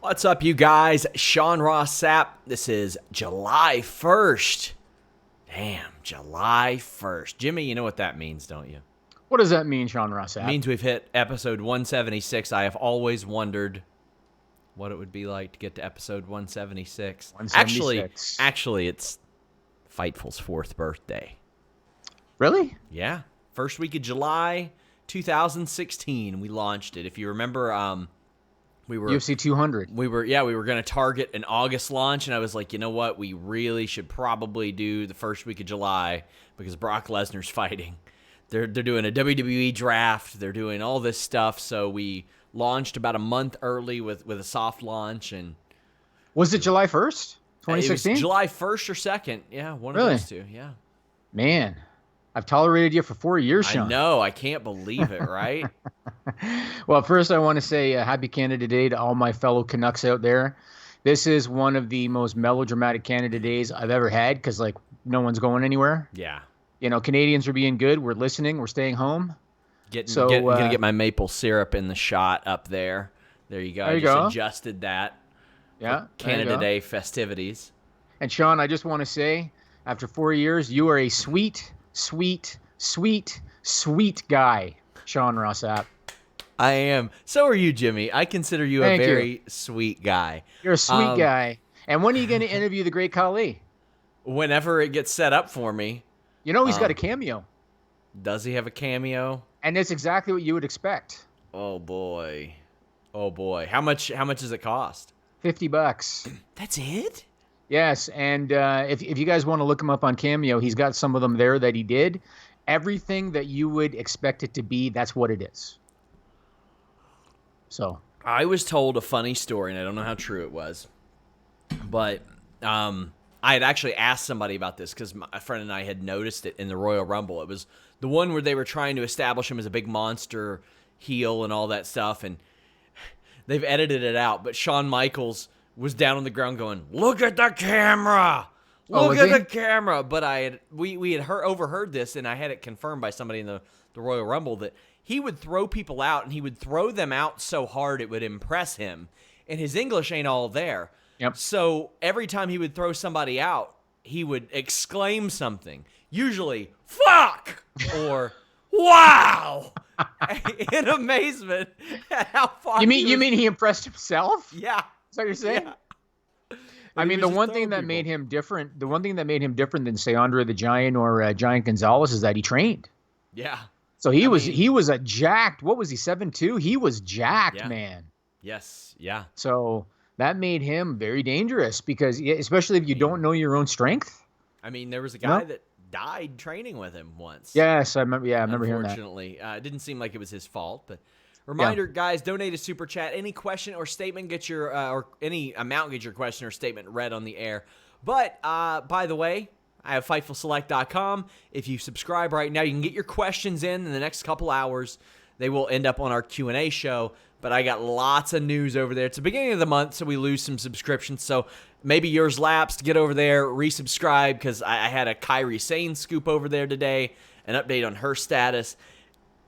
What's up, you guys? Sean Ross Sapp. This is July 1st. Damn, July 1st. Jimmy, you know what that means, don't you? What does that mean, Sean Ross Sapp? It means we've hit episode 176. I have always wondered what it would be like to get to episode 176. 176. Actually, it's Fightful's 4th birthday. Really? Yeah. First week of July 2016, we launched it. If you remember, we were UFC 200. We were going to target an August launch, and I was like, you know what? We really should probably do the first week of July because Brock Lesnar's fighting. They're doing a WWE draft. They're doing all this stuff, so we launched about a month early with a soft launch. And was it July 1st, 2016? It was July 1st or 2nd. Yeah, one of those two. Yeah. Man, I've tolerated you for 4 years, Sean. I know. I can't believe it, right? Well, first I want to say happy Canada Day to all my fellow Canucks out there. This is one of the most melodramatic Canada Days I've ever had because, like, no one's going anywhere. Yeah. You know, Canadians are being good. We're listening. We're staying home. Gonna get my maple syrup in the shot up there. There you go. There you I just go. adjusted that. Yeah. Canada Day festivities. And Sean, I just want to say, after 4 years, you are a sweet, sweet, sweet, sweet guy, Sean Ross Sapp. I am. So are you, Jimmy. I consider you a very sweet guy. You're a sweet guy. And when are you going to interview the great Khali? Whenever it gets set up for me. You know he's got a cameo. Does he have a cameo? And it's exactly what you would expect. Oh boy. Oh boy. How much does it cost? $50. That's it? Yes, and if you guys want to look him up on Cameo, he's got some of them there that he did. Everything that you would expect it to be, that's what it is. So I was told a funny story, and I don't know how true it was, but I had actually asked somebody about this because a friend and I had noticed it in the Royal Rumble. It was the one where they were trying to establish him as a big monster heel and all that stuff, and they've edited it out. But Shawn Michaels was down on the ground going, "Look at the camera! Look at the camera!" But we had overheard this, and I had it confirmed by somebody in the Royal Rumble that he would throw people out, and he would throw them out so hard it would impress him, and his English ain't all there. Yep. So every time he would throw somebody out, he would exclaim something, usually "fuck" or "wow," in amazement at how far. You mean he impressed himself? Yeah. Is that what you're saying? Yeah. I mean, the one thing that made him different than, say, Andre the Giant or Giant Gonzalez is that he trained. Yeah. So he was a jacked. What was he, 7'2"? He was jacked, man. Yes. Yeah. So that made him very dangerous because, especially if you don't know your own strength. I mean, there was a guy that died training with him once. Yes, I remember. Yeah, I remember hearing that. Unfortunately, it didn't seem like it was his fault. But reminder, guys, donate a super chat. Any question or statement, get your or any amount, get your question or statement read on the air. But by the way, I have FightfulSelect.com. If you subscribe right now, you can get your questions in the next couple hours. They will end up on our Q&A show. But I got lots of news over there. It's the beginning of the month, so we lose some subscriptions. So maybe yours lapsed. Get over there, resubscribe, because I had a Kairi Sane scoop over there today, an update on her status.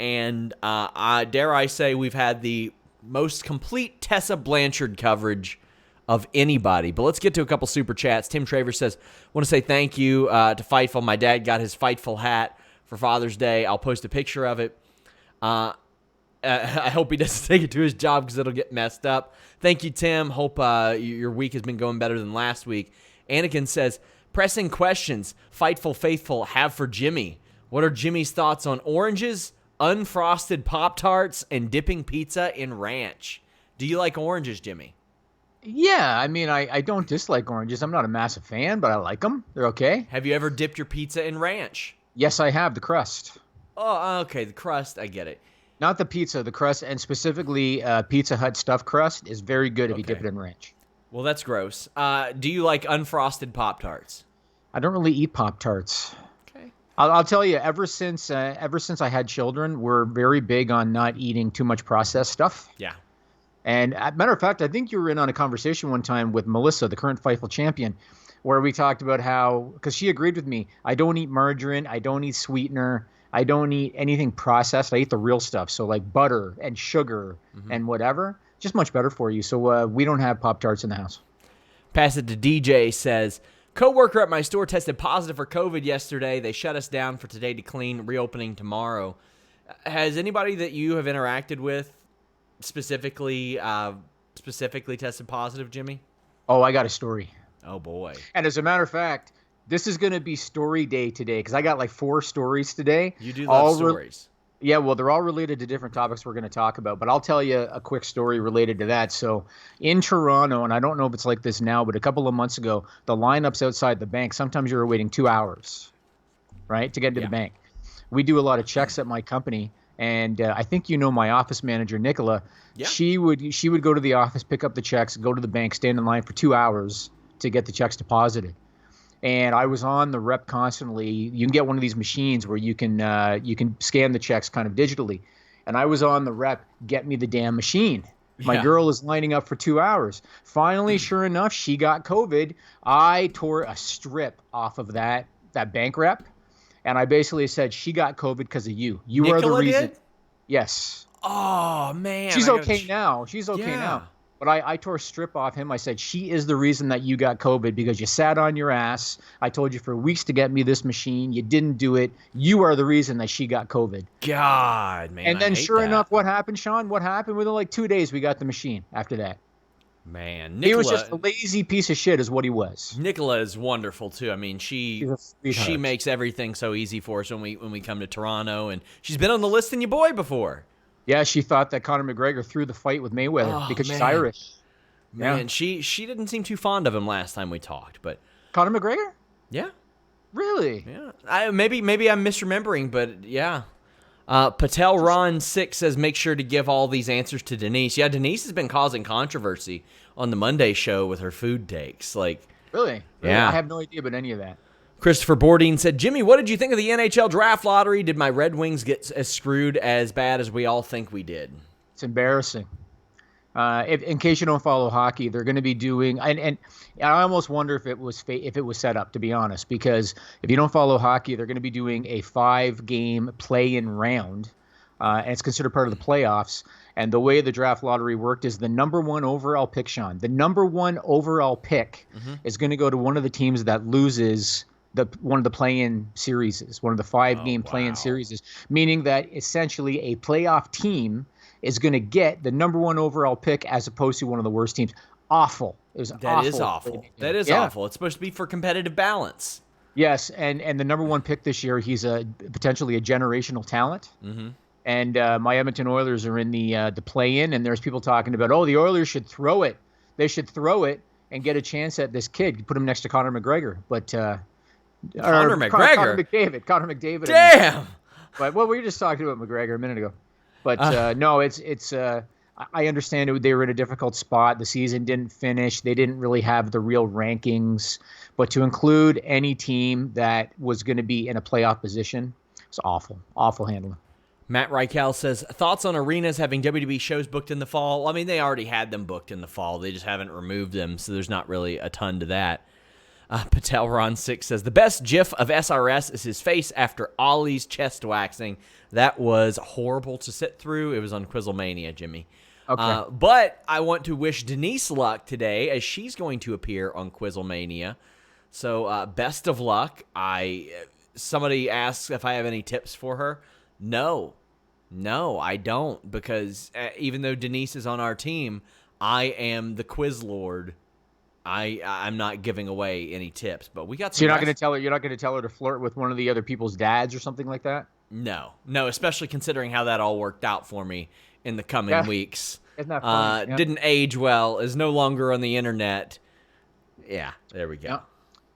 And dare I say, we've had the most complete Tessa Blanchard coverage of anybody. But let's get to a couple super chats. Tim Travers says, want to say thank you to Fightful. My dad got his Fightful hat for Father's Day. I'll post a picture of it. I hope he doesn't take it to his job because it'll get messed up. Thank you, Tim. Hope your week has been going better than last week. Anakin says, pressing questions Fightful Faithful have for Jimmy. What are Jimmy's thoughts on oranges, unfrosted Pop-Tarts, and dipping pizza in ranch? Do you like oranges, Jimmy? Yeah, I mean, I don't dislike oranges. I'm not a massive fan, but I like them. They're okay. Have you ever dipped your pizza in ranch? Yes, I have. The crust. Oh, okay. The crust. I get it. Not the pizza, the crust, and specifically Pizza Hut stuffed crust is very good if you dip it in ranch. Well, that's gross. Do you like unfrosted Pop-Tarts? I don't really eat Pop-Tarts. Okay. I'll tell you, ever since I had children, we're very big on not eating too much processed stuff. Yeah. And matter of fact, I think you were in on a conversation one time with Melissa, the current Fightful champion, where we talked about how, because she agreed with me, I don't eat margarine, I don't eat sweetener, I don't eat anything processed. I eat the real stuff. So like butter and sugar and whatever. just much better for you. So we don't have Pop-Tarts in the house. Pass it to DJ, says, coworker at my store tested positive for COVID yesterday. They shut us down for today to clean, reopening tomorrow. Has anybody that you have interacted with specifically tested positive, Jimmy? Oh, I got a story. Oh, boy. And as a matter of fact, this is going to be story day today because I got like 4 stories today. You do love stories. Yeah, well, they're all related to different topics we're going to talk about, but I'll tell you a quick story related to that. So in Toronto, and I don't know if it's like this now, but a couple of months ago, the lineups outside the bank, sometimes you were waiting 2 hours, right, to get into the bank. We do a lot of checks at my company, and I think you know my office manager, Nicola. Yeah. She would go to the office, pick up the checks, go to the bank, stand in line for 2 hours to get the checks deposited. And I was on the rep constantly. You can get one of these machines where you can scan the checks kind of digitally. And I was on the rep, get me the damn machine. My girl is lining up for 2 hours. Finally, sure enough, she got COVID. I tore a strip off of that bank rep. And I basically said, she got COVID because of you. You are the reason. Did? Yes. Oh, man. She's okay now. She's okay now. But I tore a strip off him. I said, she is the reason that you got COVID because you sat on your ass. I told you for weeks to get me this machine. You didn't do it. You are the reason that she got COVID. God, man. And then sure enough, what happened, Sean? What happened? Within like 2 days, we got the machine after that. Man, Nicola, he was just a lazy piece of shit is what he was. Nicola is wonderful, too. I mean, she makes everything so easy for us when we come to Toronto. And she's been on the List in Your Boy before. Yeah, she thought that Conor McGregor threw the fight with Mayweather because she's Irish. Man, she didn't seem too fond of him last time we talked, but Conor McGregor? Yeah. Really? Yeah. Maybe I'm misremembering, but yeah. Patel Ron 6 says make sure to give all these answers to Denise. Yeah, Denise has been causing controversy on the Monday show with her food takes. Really? Yeah. I have no idea about any of that. Christopher Bourdine said, Jimmy, what did you think of the NHL draft lottery? Did my Red Wings get as screwed as bad as we all think we did? It's embarrassing. In case you don't follow hockey, they're going to be doing, and I almost wonder if it was set up, to be honest, because if you don't follow hockey, they're going to be doing a 5-game play-in round, and it's considered part of the playoffs. And the way the draft lottery worked is the number 1 overall pick, Sean. The number 1 overall pick is going to go to one of the teams that loses one of the play-in series, one of the 5-game play-in series, meaning that essentially a playoff team is going to get the number 1 overall pick as opposed to one of the worst teams. Awful. It was awful. That is awful. That is awful. It's supposed to be for competitive balance. Yes, and the number 1 pick this year, he's potentially a generational talent. Mm-hmm. And my Edmonton Oilers are in the play-in, and there's people talking about, the Oilers should throw it. They should throw it and get a chance at this kid. Put him next to Conor McGregor. But Conor McGregor? Conor McDavid. Damn! But we were just talking about McGregor a minute ago. But no, it's I understand they were in a difficult spot. The season didn't finish. They didn't really have the real rankings. But to include any team that was going to be in a playoff position, it's awful. Awful handling. Matt Reichel says, thoughts on arenas having WWE shows booked in the fall? I mean, they already had them booked in the fall. They just haven't removed them, so there's not really a ton to that. Patel Ron 6 says, the best gif of SRS is his face after Ollie's chest waxing. That was horrible to sit through. It was on Quizzlemania, Jimmy. Okay. But I want to wish Denise luck today as she's going to appear on Quizzlemania. So best of luck. Somebody asks if I have any tips for her. No, I don't, because even though Denise is on our team, I am the quiz lord. I'm not giving away any tips, but we got. So you're not going to tell her. You're not going to tell her to flirt with one of the other people's dads or something like that. No, especially considering how that all worked out for me in the coming weeks. Isn't that funny? Yeah. Didn't age well. Is no longer on the internet. Yeah, there we go. Yeah.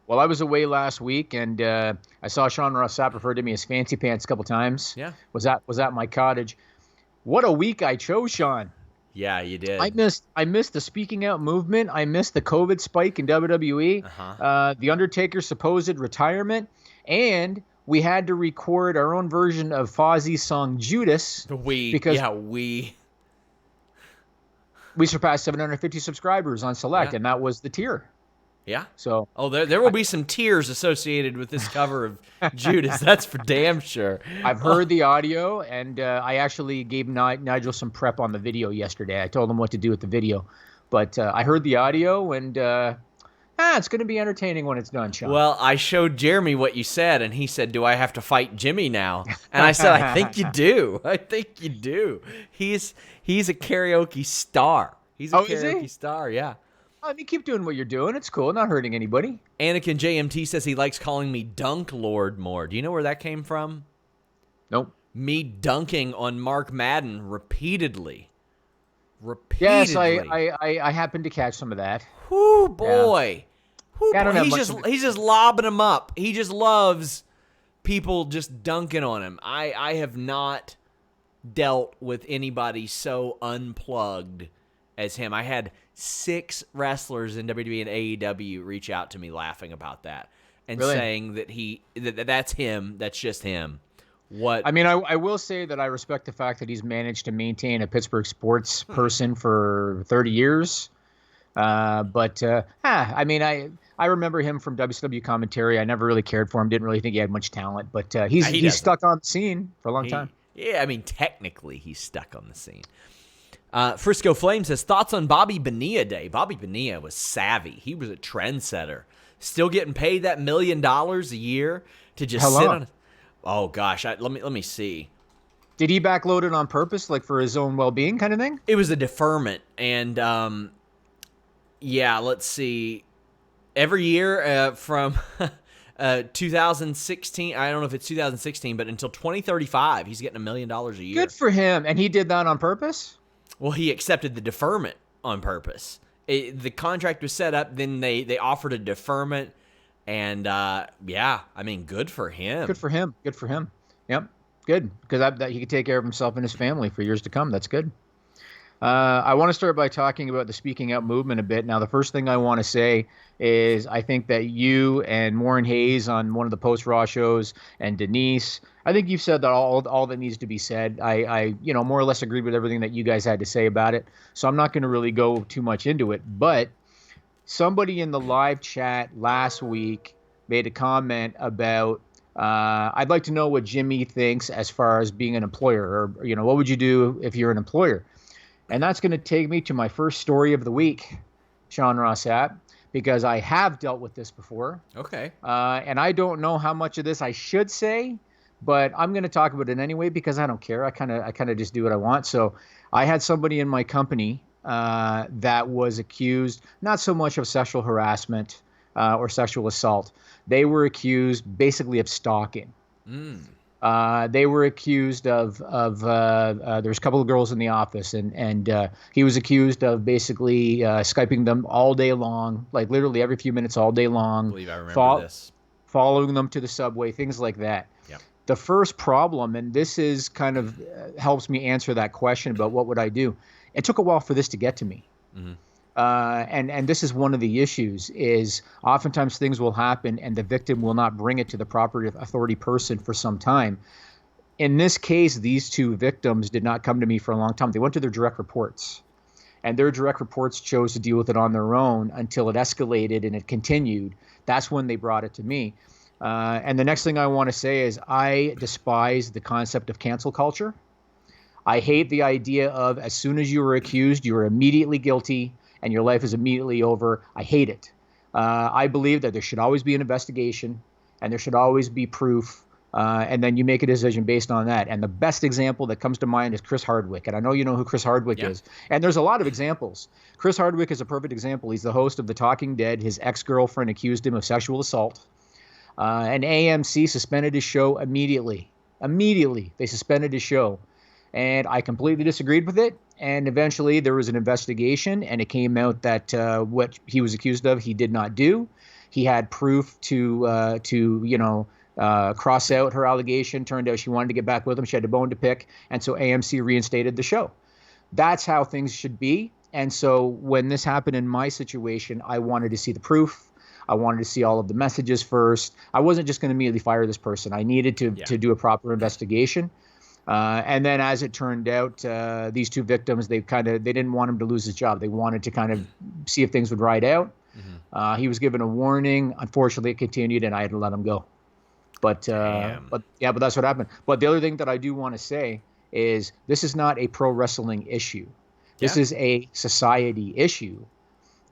Well, I was away last week, and I saw Ross Sapp refer to me as Fancy Pants a couple times. Yeah. Was at my cottage. What a week I chose, Sean. Yeah, you did. I missed the speaking out movement. I missed the COVID spike in WWE. The Undertaker's supposed retirement, and we had to record our own version of Fozzie's song Judas. We surpassed 750 subscribers on Select, and that was the tier. Yeah. So, there will be some tears associated with this cover of Judas. That's for damn sure. I've heard the audio, and I actually gave Nigel some prep on the video yesterday. I told him what to do with the video, but I heard the audio, and it's going to be entertaining when it's done, Sean. Well, I showed Jeremy what you said, and he said, "Do I have to fight Jimmy now?" And I said, "I think you do. I think you do. He's a karaoke star. He's a karaoke star. Yeah." I mean, keep doing what you're doing. It's cool. Not hurting anybody. Anakin JMT says he likes calling me Dunk Lord more. Do you know where that came from? Nope. Me dunking on Mark Madden repeatedly. Yes, I happened to catch some of that. Whoo, boy. Yeah. Whoo, boy. He's just lobbing them up. He just loves people just dunking on him. I have not dealt with anybody so unplugged as him. I had 6 wrestlers in WWE and AEW reach out to me laughing about that and saying that that's him. That's just him. What? I mean, I will say that I respect the fact that he's managed to maintain a Pittsburgh sports person for 30 years. I mean, I remember him from WCW commentary. I never really cared for him. Didn't really think he had much talent, but he's stuck on the scene for a long time. Yeah, I mean, technically he's stuck on the scene. Frisco Flame says, thoughts on Bobby Bonilla Day. Bobby Bonilla was savvy. He was a trendsetter. Still getting paid that $1 million a year to just sit on. Oh gosh, let me see. Did he backload it on purpose, like for his own well-being kind of thing? It was a deferment, and let's see. Every year from 2016, I don't know if it's 2016, but until 2035, he's getting $1 million a year. Good for him. And he did that on purpose? Well, he accepted the deferment on purpose. The contract was set up, then they offered a deferment, and I mean, good for him. Good for him. Yep, good, because he could take care of himself and his family for years to come. That's good. I want to start by talking about the speaking out movement a bit. Now, the first thing I want to say is I think that you and Warren Hayes on one of the post-Raw shows and Denise, I think you've said that all that needs to be said. I more or less agreed with everything that you guys had to say about it. So I'm not going to really go too much into it. But somebody in the live chat last week made a comment about I'd like to know what Jimmy thinks as far as being an employer, or what would you do if you're an employer? And that's going to take me to my first story of the week, Sean Ross Sapp, because I have dealt with this before. Okay. And I don't know how much of this I should say, but I'm going to talk about it anyway because I don't care. I kind of just do what I want. So I had somebody in my company that was accused not so much of sexual harassment or sexual assault. They were accused basically of stalking. They were accused of there's a couple of girls in the office, and he was accused of basically Skyping them all day long, like literally every few minutes all day long. I believe I remember this. Following them to the subway, things like that. Yep. The first problem, and this is kind of helps me answer that question about what would I do. It took a while for this to get to me. Mm-hmm. And this is one of the issues is oftentimes things will happen and the victim will not bring it to the proper authority person for some time. In this case, these two victims did not come to me for a long time. They went to their direct reports, and their direct reports chose to deal with it on their own until it escalated and it continued. That's when they brought it to me. And the next thing I want to say is I despise the concept of cancel culture. I hate the idea of as soon as you are accused, you are immediately guilty and your life is immediately over. I hate it. I believe that there should always be an investigation and there should always be proof. And then you make a decision based on that. And the best example that comes to mind is Chris Hardwick. And I know you know who Chris Hardwick is. And there's a lot of examples. Chris Hardwick is a perfect example. He's the host of The Talking Dead. His ex-girlfriend accused him of sexual assault. And AMC suspended his show immediately. Immediately, they suspended his show. And I completely disagreed with it. And eventually there was an investigation, and it came out that what he was accused of, he did not do. He had proof to cross out her allegation. Turned out she wanted to get back with him. She had a bone to pick. And so AMC reinstated the show. That's how things should be. And so when this happened in my situation, I wanted to see the proof. I wanted to see all of the messages first. I wasn't just going to immediately fire this person. I needed to do a proper investigation. And then as it turned out, these two victims, they didn't want him to lose his job. They wanted to kind of see if things would ride out. Mm-hmm. He was given a warning. Unfortunately, it continued, and I had to let him go. But that's what happened. But the other thing that I do want to say is this is not a pro wrestling issue. This is a society issue.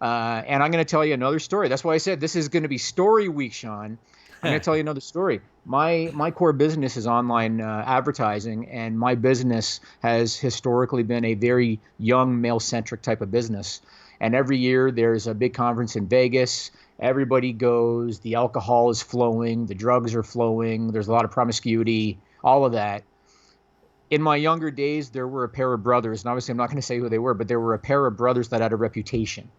And I'm going to tell you another story. That's why I said this is going to be story week, Sean. I'm going to tell you another story. My core business is online advertising, and my business has historically been a very young male-centric type of business. And every year there's a big conference in Vegas. Everybody goes. The alcohol is flowing. The drugs are flowing. There's a lot of promiscuity, all of that. In my younger days, there were a pair of brothers, and obviously I'm not going to say who they were, but there were a pair of brothers that had a reputation.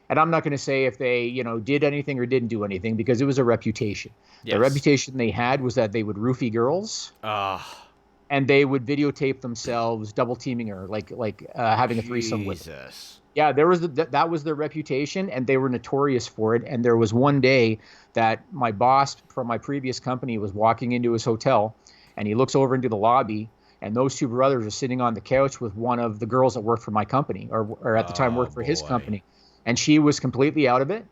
And I'm not going to say if they, did anything or didn't do anything because it was a reputation. Yes. The reputation they had was that they would roofie girls, and they would videotape themselves double teaming her, like having a threesome with her. Yeah, that was their reputation, and they were notorious for it. And there was one day that my boss from my previous company was walking into his hotel, and he looks over into the lobby, and those two brothers are sitting on the couch with one of the girls that worked for my company, or at the time worked for his company. And she was completely out of it.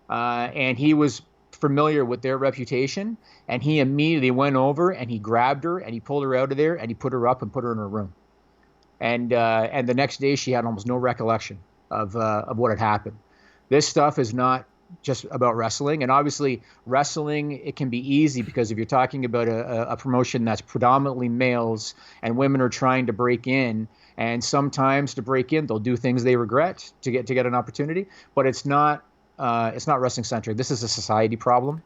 And he was familiar with their reputation. And he immediately went over and he grabbed her and he pulled her out of there and he put her up and put her in her room. And the next day she had almost no recollection of what had happened. This stuff is not just about wrestling. And obviously wrestling, it can be easy because if you're talking about a promotion that's predominantly males and women are trying to break in, and sometimes to break in, they'll do things they regret to get an opportunity. But it's not wrestling centric. This is a society problem.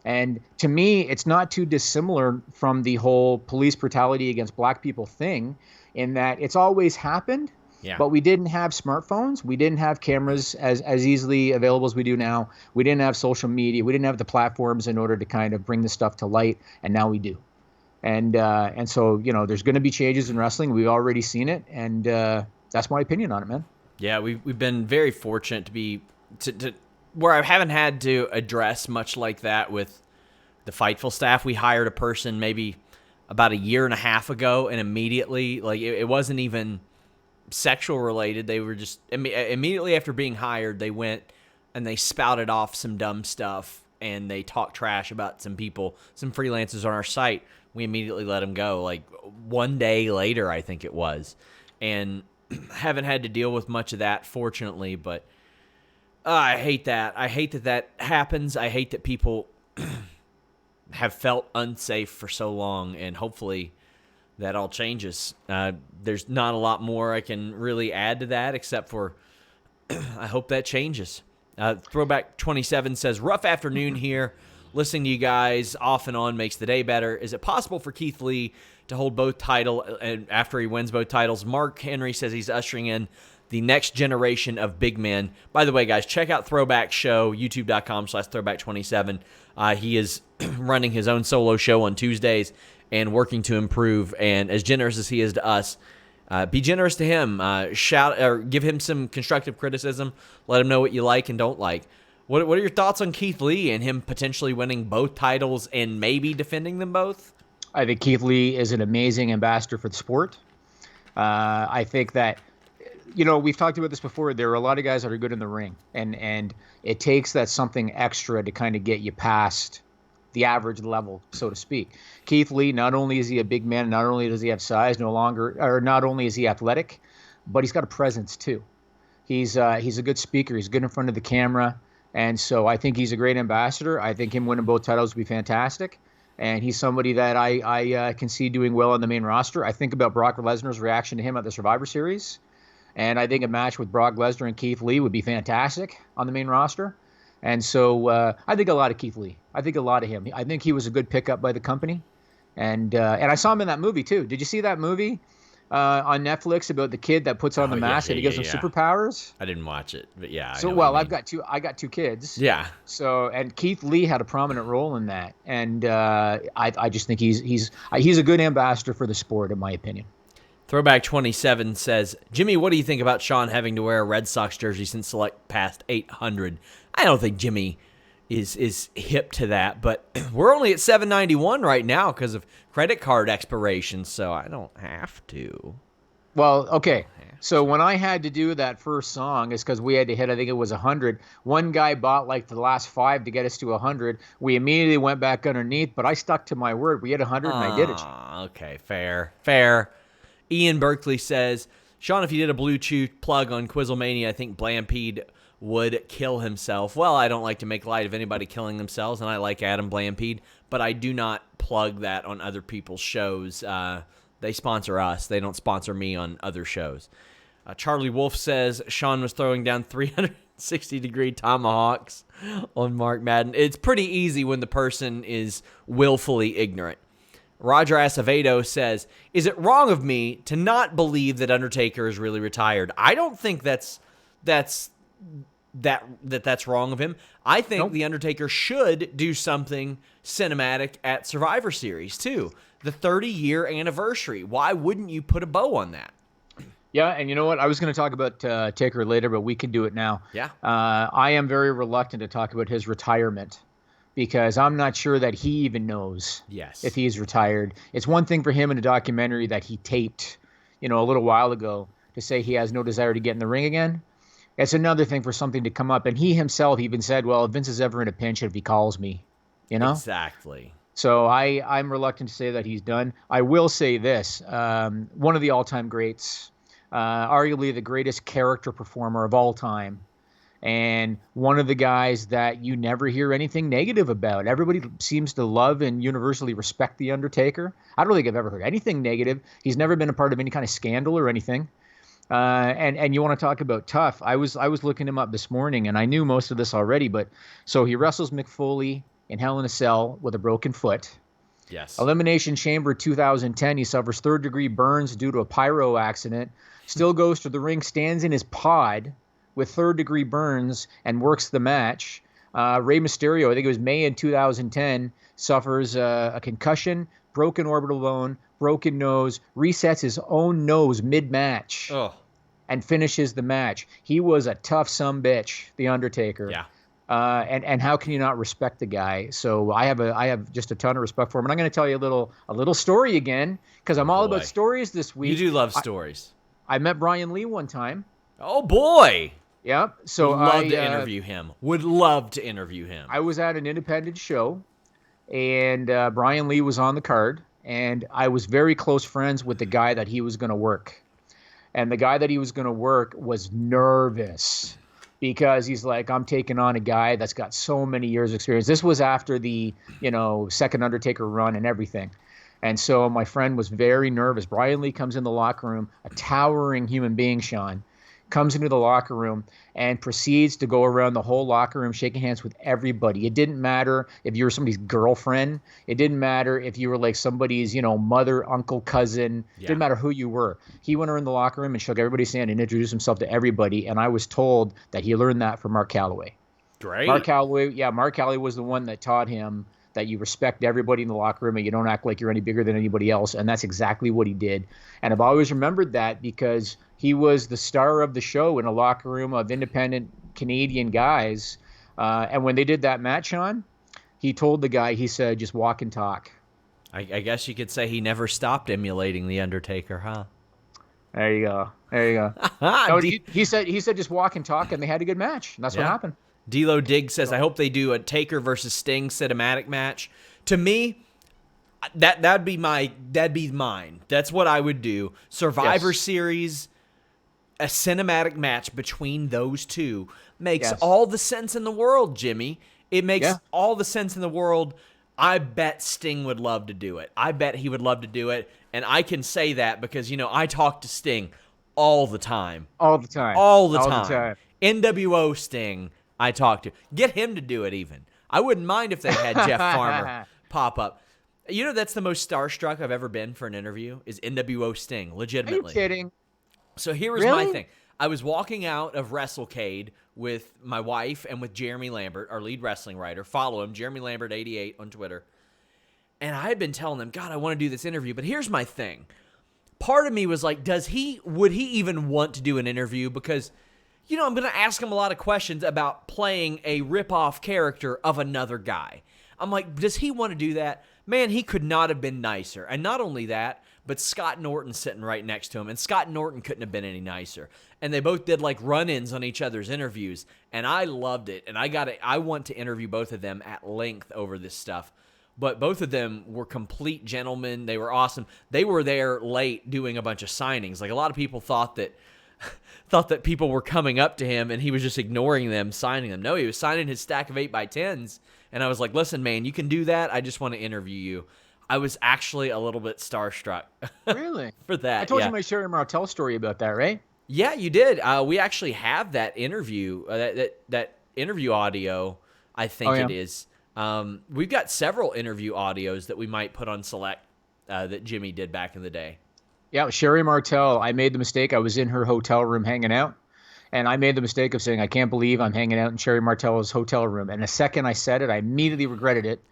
And to me, it's not too dissimilar from the whole police brutality against black people thing, in that it's always happened. Yeah. But we didn't have smartphones. We didn't have cameras as easily available as we do now. We didn't have social media. We didn't have the platforms in order to kind of bring this stuff to light. And now we do. And so, there's going to be changes in wrestling. We've already seen it. And that's my opinion on it, man. Yeah, we've been very fortunate to be to where I haven't had to address much like that with the Fightful staff. We hired a person maybe about a year and a half ago, and immediately, like, it wasn't even sexual related. They were just immediately after being hired, they went and they spouted off some dumb stuff and they talked trash about some people, some freelancers on our site. We immediately let them go, like one day later, I think it was, and haven't had to deal with much of that, fortunately. But I hate that. I hate that happens. I hate that people have felt unsafe for so long, and hopefully that all changes. There's not a lot more I can really add to that except for I hope that changes. Throwback 27 says, rough afternoon here. Listening to you guys off and on makes the day better. Is it possible for Keith Lee to hold both titles and after he wins both titles? Mark Henry says he's ushering in the next generation of big men. By the way, guys, check out Throwback Show, youtube.com/throwback27. He is running his own solo show on Tuesdays and working to improve. And as generous as he is to us, be generous to him. Shout or give him some constructive criticism. Let him know what you like and don't like. What are your thoughts on Keith Lee and him potentially winning both titles and maybe defending them both? I think Keith Lee is an amazing ambassador for the sport. I think that, we've talked about this before. There are a lot of guys that are good in the ring, and it takes that something extra to kind of get you past the average level, so to speak. Keith Lee, not only is he a big man, not only does he have size, not only is he athletic, but he's got a presence too. He's a good speaker. He's good in front of the camera. And so I think he's a great ambassador. I think him winning both titles would be fantastic. And he's somebody that I can see doing well on the main roster. I think about Brock Lesnar's reaction to him at the Survivor Series. And I think a match with Brock Lesnar and Keith Lee would be fantastic on the main roster. And so I think a lot of Keith Lee. I think a lot of him. I think he was a good pickup by the company. And I saw him in that movie, too. Did you see that movie on Netflix about the kid that puts on the mask and he gives him superpowers? I didn't watch it, but yeah. I got two kids. Yeah. So, and Keith Lee had a prominent role in that. And I just think he's a good ambassador for the sport, in my opinion. Throwback 27 says, Jimmy, what do you think about Sean having to wear a Red Sox jersey since Select passed 800? I don't think Jimmy is hip to that, but we're only at $7.91 right now because of credit card expiration, so I don't have to. Well, okay. So when I had to do that first song, it's because we had to hit, I think it was 100. One guy bought like the last 5 to get us to 100. We immediately went back underneath, but I stuck to my word. We hit 100 and I did it. Okay, fair. Ian Berkeley says, Sean, if you did a Blue Chew plug on Quizzlemania, I think Blampede would kill himself. Well, I don't like to make light of anybody killing themselves, and I like Adam Blampede, but I do not plug that on other people's shows. They sponsor us. They don't sponsor me on other shows. Charlie Wolf says Sean was throwing down 360-degree tomahawks on Mark Madden. It's pretty easy when the person is willfully ignorant. Roger Acevedo says, is it wrong of me to not believe that Undertaker is really retired? I don't think that's wrong of him. I think The Undertaker should do something cinematic at Survivor Series, too. The 30-year anniversary. Why wouldn't you put a bow on that? Yeah, and you know what? I was going to talk about Taker later, but we can do it now. Yeah. I am very reluctant to talk about his retirement because I'm not sure that he even knows if he's retired. It's one thing for him in a documentary that he taped, a little while ago to say he has no desire to get in the ring again. It's another thing for something to come up. And he himself even said, well, if Vince is ever in a pinch, if he calls me, Exactly. So I'm reluctant to say that he's done. I will say this. One of the all-time greats, arguably the greatest character performer of all time, and one of the guys that you never hear anything negative about. Everybody seems to love and universally respect The Undertaker. I don't think I've ever heard anything negative. He's never been a part of any kind of scandal or anything. And you want to talk about tough. I was looking him up this morning, and I knew most of this already, but so he wrestles Mick Foley in Hell in a Cell with a broken foot. Yes. Elimination Chamber 2010, he suffers third-degree burns due to a pyro accident, still goes to the ring, stands in his pod with third-degree burns, and works the match. Rey Mysterio, I think it was May in 2010, suffers a concussion, broken orbital bone, broken nose, resets his own nose mid-match, and finishes the match. He was a tough sumbitch, The Undertaker. Yeah. And how can you not respect the guy? So I have just a ton of respect for him. And I'm going to tell you a little story again, because I'm all about stories this week. You do love stories. I met Brian Lee one time. Oh boy. Yeah. So Would love to interview him. Would love to interview him. I was at an independent show, and Brian Lee was on the card, and I was very close friends with the guy that he was going to work. And the guy that he was going to work was nervous, because he's like, I'm taking on a guy that's got so many years of experience. This was after the, second Undertaker run and everything. And so my friend was very nervous. Brian Lee comes in the locker room, a towering human being, Sean, comes into the locker room and proceeds to go around the whole locker room shaking hands with everybody. It didn't matter if you were somebody's girlfriend. It didn't matter if you were like somebody's, mother, uncle, cousin. It didn't matter who you were. He went around the locker room and shook everybody's hand and introduced himself to everybody. And I was told that he learned that from Mark Calloway. Great. Mark Calloway was the one that taught him that you respect everybody in the locker room and you don't act like you're any bigger than anybody else. And that's exactly what he did. And I've always remembered that because he was the star of the show in a locker room of independent Canadian guys. And when they did that match on, he told the guy, he said, just walk and talk. I guess you could say he never stopped emulating The Undertaker, huh? There you go. No, he said just walk and talk, and they had a good match. And that's what happened. D'Lo Diggs says, I hope they do a Taker versus Sting cinematic match. To me, that'd be mine. That's what I would do. Survivor Series, a cinematic match between those two makes all the sense in the world, Jimmy. It makes all the sense in the world. I bet Sting would love to do it. I bet he would love to do it. And I can say that because, I talk to Sting all the time. All the time. NWO Sting, I talk to. Get him to do it even. I wouldn't mind if they had Jeff Farmer pop up. That's the most starstruck I've ever been for an interview is NWO Sting, legitimately. Are you kidding? So here was my thing. I was walking out of WrestleCade with my wife and with Jeremy Lambert, our lead wrestling writer. Follow him, Jeremy Lambert 88 on Twitter. And I had been telling them, God, I want to do this interview. But here's my thing. Part of me was like, would he even want to do an interview? Because, I'm going to ask him a lot of questions about playing a rip-off character of another guy. I'm like, does he want to do that? Man, he could not have been nicer. And not only that, but Scott Norton's sitting right next to him, and Scott Norton couldn't have been any nicer. And they both did like run-ins on each other's interviews, and I loved it. And I want to interview both of them at length over this stuff. But both of them were complete gentlemen. They were awesome. They were there late doing a bunch of signings. Like, a lot of people thought that people were coming up to him and he was just ignoring them, signing them. No, he was signing his stack of 8x10s. And I was like, listen, man, you can do that. I just want to interview you. I was actually a little bit starstruck. Really? For that. I told you my Sherry Martel story about that, right? Yeah, you did. We actually have that interview, that interview audio, I think it is. We've got several interview audios that we might put on select that Jimmy did back in the day. Yeah, Sherry Martel, I made the mistake. I was in her hotel room hanging out, and I made the mistake of saying, I can't believe I'm hanging out in Sherry Martel's hotel room. And the second I said it, I immediately regretted it.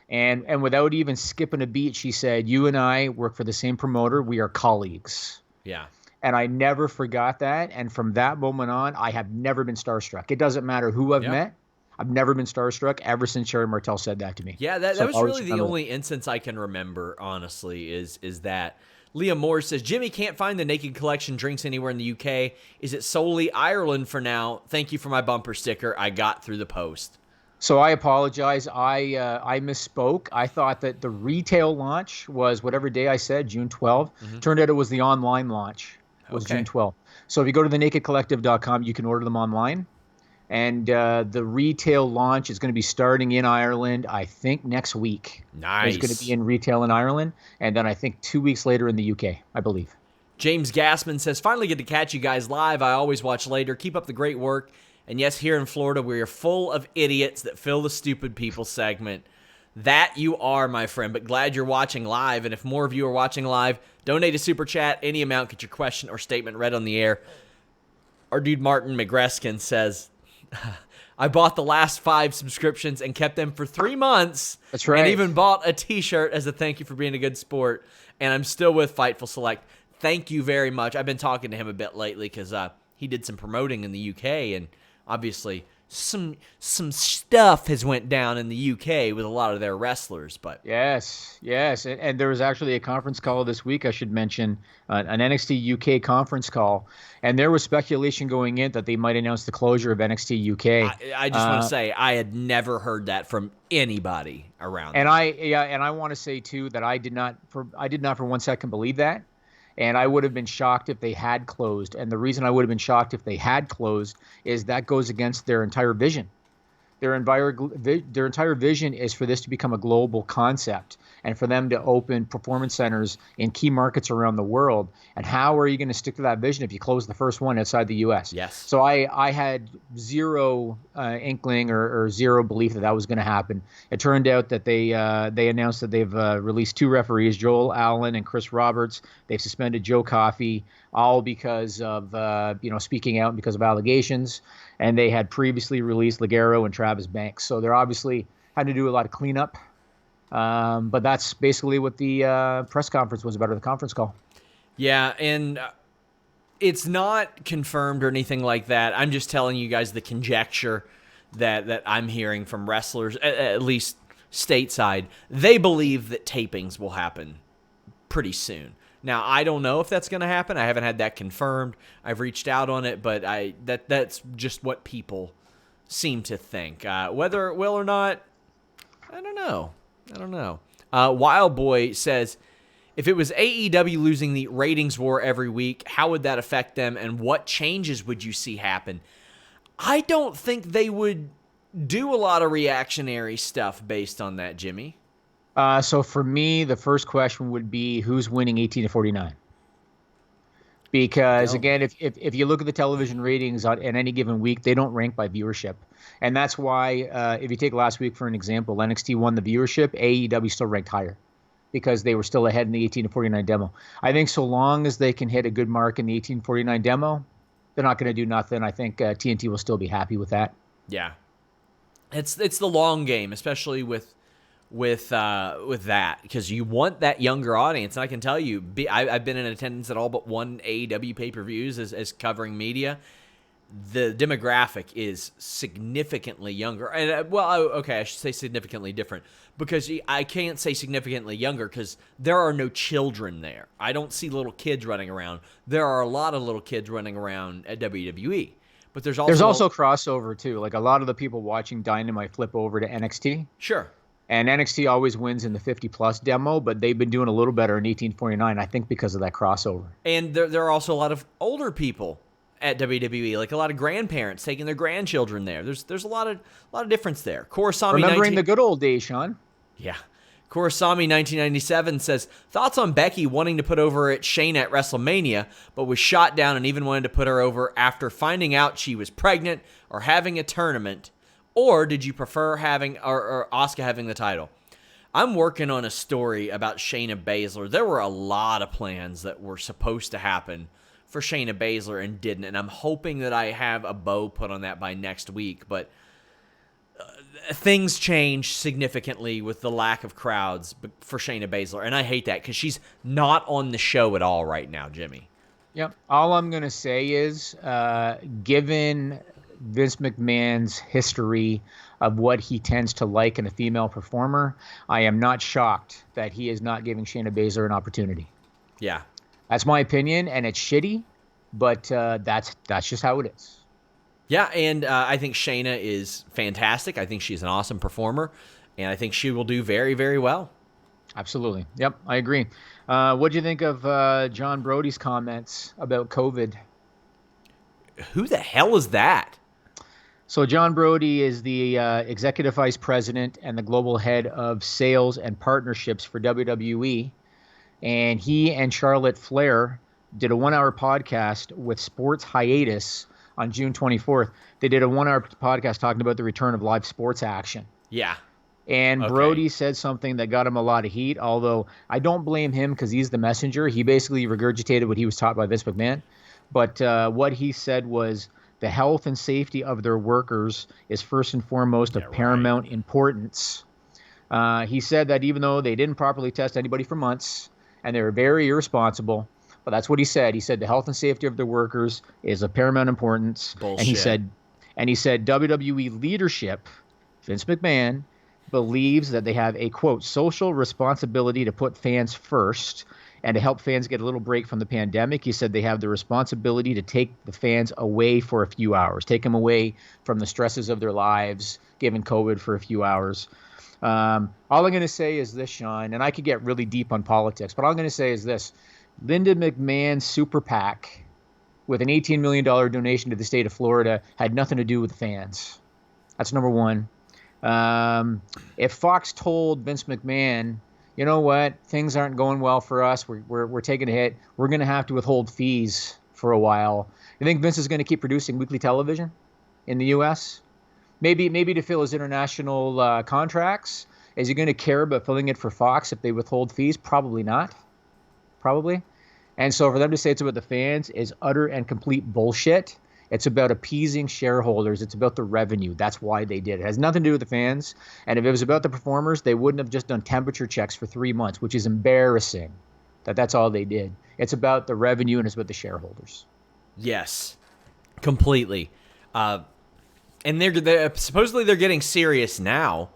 And without even skipping a beat, she said, you and I work for the same promoter. We are colleagues. Yeah. And I never forgot that. And from that moment on, I have never been starstruck. It doesn't matter who I've met. I've never been starstruck ever since Sherry Martel said that to me. Yeah, that was really the only instance I can remember, honestly, is that. Leah Moore says, Jimmy can't find the Naked Collection drinks anywhere in the UK. Is it solely Ireland for now? Thank you for my bumper sticker I got through the post. So I apologize. I misspoke. I thought that the retail launch was whatever day I said, June 12th. Mm-hmm. Turned out it was the online launch. It was June 12th. So if you go to thenakedcollective.com, you can order them online. And the retail launch is going to be starting in Ireland, I think, next week. Nice. It's going to be in retail in Ireland. And then I think 2 weeks later in the UK, I believe. James Gassman says, finally get to catch you guys live. I always watch later. Keep up the great work. And yes, here in Florida, we are full of idiots that fill the stupid people segment. That you are, my friend. But glad you're watching live. And if more of you are watching live, donate a super chat. Any amount, get your question or statement read on the air. Our dude Martin McGreskin says, I bought the last 5 subscriptions and kept them for 3 months. That's right. And even bought a t-shirt as a thank you for being a good sport. And I'm still with Fightful Select. Thank you very much. I've been talking to him a bit lately because he did some promoting in the UK. And obviously some stuff has went down in the UK with a lot of their wrestlers. But Yes. And there was actually a conference call this week, I should mention, an NXT UK conference call. And there was speculation going in that they might announce the closure of NXT UK. I just want to say I had never heard that from anybody around. And I want to say too that I did not for 1 second believe that. And I would have been shocked if they had closed. And the reason I would have been shocked if they had closed is that goes against their entire vision. Their entire vision is for this to become a global concept and for them to open performance centers in key markets around the world. And how are you going to stick to that vision if you close the first one outside the U.S.? Yes. So I had zero inkling or zero belief that was going to happen. It turned out that they announced that they've released 2 referees, Joel Allen and Chris Roberts. They've suspended Joe Coffey, all because of speaking out and because of allegations. And they had previously released Ligero and Travis Banks. So they're obviously had to do a lot of cleanup. But that's basically what the press conference was about, or the conference call. Yeah, and it's not confirmed or anything like that. I'm just telling you guys the conjecture that I'm hearing from wrestlers, at least stateside. They believe that tapings will happen pretty soon. Now, I don't know if that's going to happen. I haven't had that confirmed. I've reached out on it, but that's just what people seem to think. Whether it will or not, I don't know. Wild Boy says, if it was AEW losing the ratings war every week, how would that affect them, and what changes would you see happen? I don't think they would do a lot of reactionary stuff based on that, Jimmy. So for me, the first question would be who's winning 18 to 49? Because again, if you look at the television ratings in any given week, they don't rank by viewership. And that's why, if you take last week for an example, NXT won the viewership, AEW still ranked higher because they were still ahead in the 18 to 49 demo. I think so long as they can hit a good mark in the 18 to 49 demo, they're not going to do nothing. I think TNT will still be happy with that. Yeah. It's the long game, especially with that, because you want that younger audience. And I can tell you, I've been in attendance at all but one AEW pay-per-views as covering media. the demographic is significantly younger. And okay, I should say significantly different, because I can't say significantly younger because there are no children there. I don't see little kids running around. There are a lot of little kids running around at WWE, but there's also crossover too. Like a lot of the people watching Dynamite flip over to NXT. Sure. And NXT always wins in the 50-plus demo, but they've been doing a little better in 1849, I think, because of that crossover. And there are also a lot of older people at WWE, like a lot of grandparents taking their grandchildren there. There's a lot of difference there. Korosami, remembering the good old days, Sean. Yeah. Korosami 1997 says, thoughts on Becky wanting to put over at Shayna at WrestleMania, but was shot down and even wanted to put her over after finding out she was pregnant or having a tournament, or did you prefer having or Asuka having the title? I'm working on a story about Shayna Baszler. There were a lot of plans that were supposed to happen for Shayna Baszler and didn't, and I'm hoping that I have a bow put on that by next week, but things change significantly with the lack of crowds for Shayna Baszler, and I hate that because she's not on the show at all right now, Jimmy. Yep. All I'm going to say is, given Vince McMahon's history of what he tends to like in a female performer, I am not shocked that he is not giving Shayna Baszler an opportunity. Yeah. That's my opinion, and it's shitty, but that's just how it is. Yeah, and I think Shayna is fantastic. I think she's an awesome performer, and I think she will do very, very well. Absolutely. Yep, I agree. What do you think of John Brody's comments about COVID? Who the hell is that? So John Brody is the executive vice president and the global head of sales and partnerships for WWE. And he and Charlotte Flair did a 1-hour podcast with Sports Hiatus on June 24th. They did a 1-hour podcast talking about the return of live sports action. Yeah. And okay. Brody said something that got him a lot of heat, although I don't blame him because he's the messenger. He basically regurgitated what he was taught by Vince McMahon. But what he said was the health and safety of their workers is first and foremost of paramount importance. He said that even though they didn't properly test anybody for months, and they were very irresponsible. But that's what he said. He said the health and safety of the workers is of paramount importance. Bullshit. And he said WWE leadership, Vince McMahon, believes that they have a, quote, social responsibility to put fans first and to help fans get a little break from the pandemic. He said they have the responsibility to take the fans away for a few hours, take them away from the stresses of their lives, given COVID for a few hours. All I'm going to say is this, Sean, and I could get really deep on politics, but all I'm going to say is this. Linda McMahon's super PAC with an $18 million donation to the state of Florida had nothing to do with the fans. That's number one. If Fox told Vince McMahon, you know what, things aren't going well for us, we're taking a hit, we're going to have to withhold fees for a while, you think Vince is going to keep producing weekly television in the U.S.? Maybe to fill his international contracts. Is he going to care about filling it for Fox if they withhold fees? Probably not. Probably. And so for them to say it's about the fans is utter and complete bullshit. It's about appeasing shareholders. It's about the revenue. That's why they did it. It has nothing to do with the fans. And if it was about the performers, they wouldn't have just done temperature checks for 3 months, which is embarrassing that's all they did. It's about the revenue and it's about the shareholders. Yes, completely. And they're supposedly they're getting serious now.